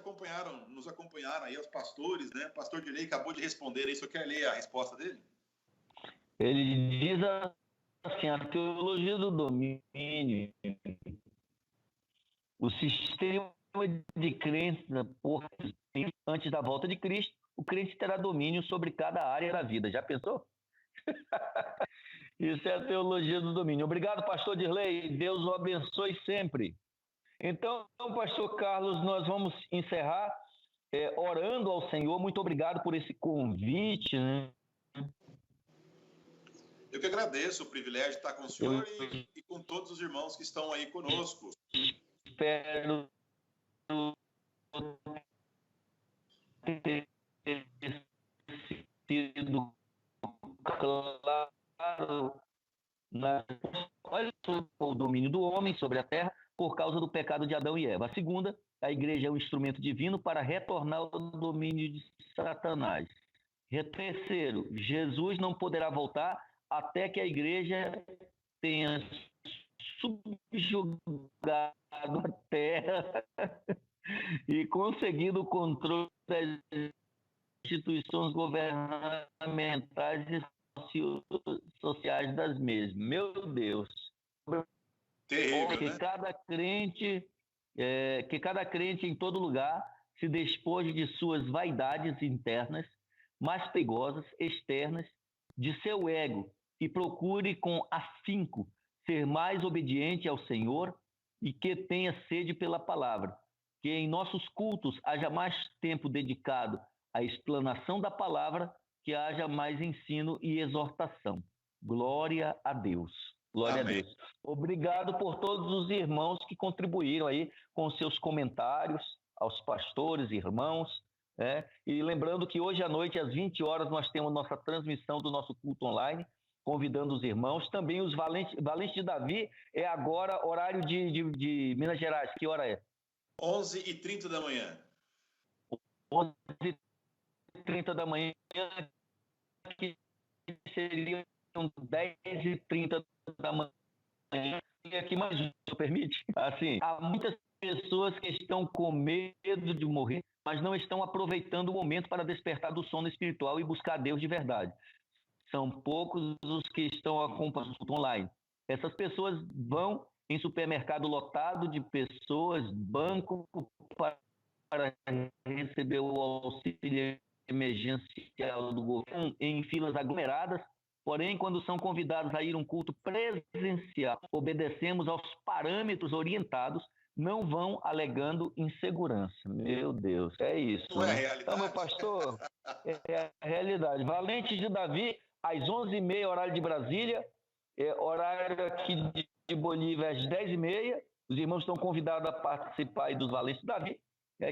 nos acompanharam aí, os pastores, né? O pastor Dirley acabou de responder aí, só quer ler a resposta dele? Ele diz assim, a teologia do domínio, o sistema de crença, antes da volta de Cristo, o crente terá domínio sobre cada área da vida. Já pensou? Isso é a teologia do domínio. Obrigado, pastor Dirley. Deus o abençoe sempre. Então, pastor Carlos, nós vamos encerrar orando ao Senhor. Muito obrigado por esse convite, né? Eu que agradeço o privilégio de estar com o senhor e com todos os irmãos que estão aí conosco. Espero ter sido claro olha o domínio do homem sobre a terra por causa do pecado de Adão e Eva. A segunda, a igreja é um instrumento divino para retornar ao domínio de Satanás. Terceiro, Jesus não poderá voltar até que a igreja tenha subjugado a terra e conseguido o controle das instituições governamentais e sociais das mesmas. Meu Deus. Terrível, que né? Cada crente em todo lugar se despoje de suas vaidades internas, mais perigosas, externas, de seu ego, e procure com afinco ser mais obediente ao Senhor e que tenha sede pela palavra. Que em nossos cultos haja mais tempo dedicado à explanação da palavra, que haja mais ensino e exortação. Glória a Deus. Glória Amém. a Deus. Obrigado por todos os irmãos que contribuíram aí com seus comentários, aos pastores, irmãos. E lembrando que hoje à noite, às 20 horas, nós temos nossa transmissão do nosso culto online, convidando os irmãos. Também os Valentes de Davi é agora horário de Minas Gerais. Que hora é? 11h30 da manhã. 11h30 da manhã, que seriam 10h30 da manhã. E aqui mais um, se permite? Assim, há muitas pessoas que estão com medo de morrer, mas não estão aproveitando o momento para despertar do sono espiritual e buscar Deus de verdade. São poucos os que estão acompanhando online. Essas pessoas vão em supermercado lotado de pessoas, banco para receber o auxílio emergencial do governo, em filas aglomeradas. Porém, quando são convidados a ir a um culto presencial, obedecemos aos parâmetros orientados, não vão alegando insegurança. Meu Deus, é isso. Não é a realidade. Então, meu pastor, é a realidade. Valentes de Davi, às 11h30, horário de Brasília, horário aqui de Bolívia, às 10h30. Os irmãos estão convidados a participar aí dos Valentes de Davi,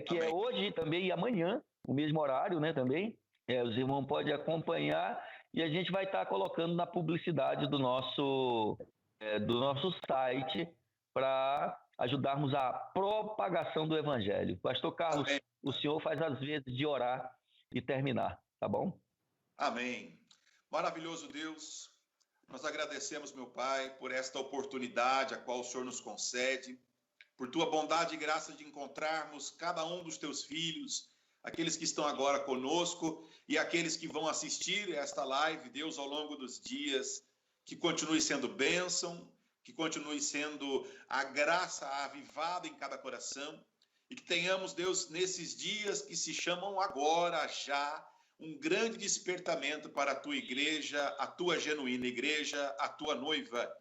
que é hoje também e amanhã, o mesmo horário, né, também. Os irmãos podem acompanhar e a gente vai estar colocando na publicidade do nosso site para ajudarmos a propagação do Evangelho. Pastor Carlos, amém. O senhor faz as vezes de orar e terminar, tá bom? Amém. Maravilhoso Deus, nós agradecemos, meu Pai, por esta oportunidade a qual o Senhor nos concede, por tua bondade e graça de encontrarmos cada um dos teus filhos, aqueles que estão agora conosco e aqueles que vão assistir esta live, Deus, ao longo dos dias, que continue sendo bênção, que continue sendo a graça avivada em cada coração e que tenhamos, Deus, nesses dias que se chamam agora, já, um grande despertamento para a tua igreja, a tua genuína igreja, a tua noiva.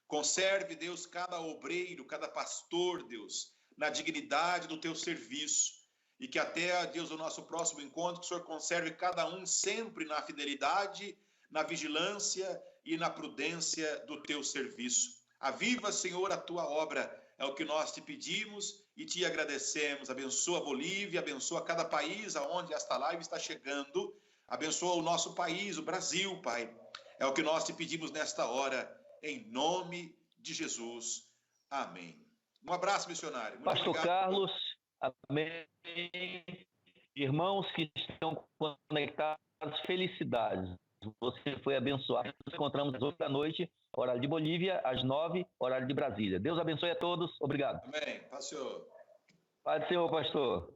Conserve, Deus, cada obreiro, cada pastor, Deus, na dignidade do teu serviço. E que até, Deus, o nosso próximo encontro, que o Senhor conserve cada um sempre na fidelidade, na vigilância e na prudência do teu serviço. Aviva, Senhor, a tua obra, é o que nós te pedimos e te agradecemos. Abençoa a Bolívia, abençoa cada país aonde esta live está chegando. Abençoa o nosso país, o Brasil, Pai. É o que nós te pedimos nesta hora, em nome de Jesus. Amém. Um abraço, missionário. Muito Pastor obrigado. Carlos, amém. Irmãos que estão conectados, felicidades. Você foi abençoado. Nos encontramos às 8 da noite, horário de Bolívia, às 9, horário de Brasília. Deus abençoe a todos. Obrigado. Amém. Pastor. Paz do Senhor, pastor.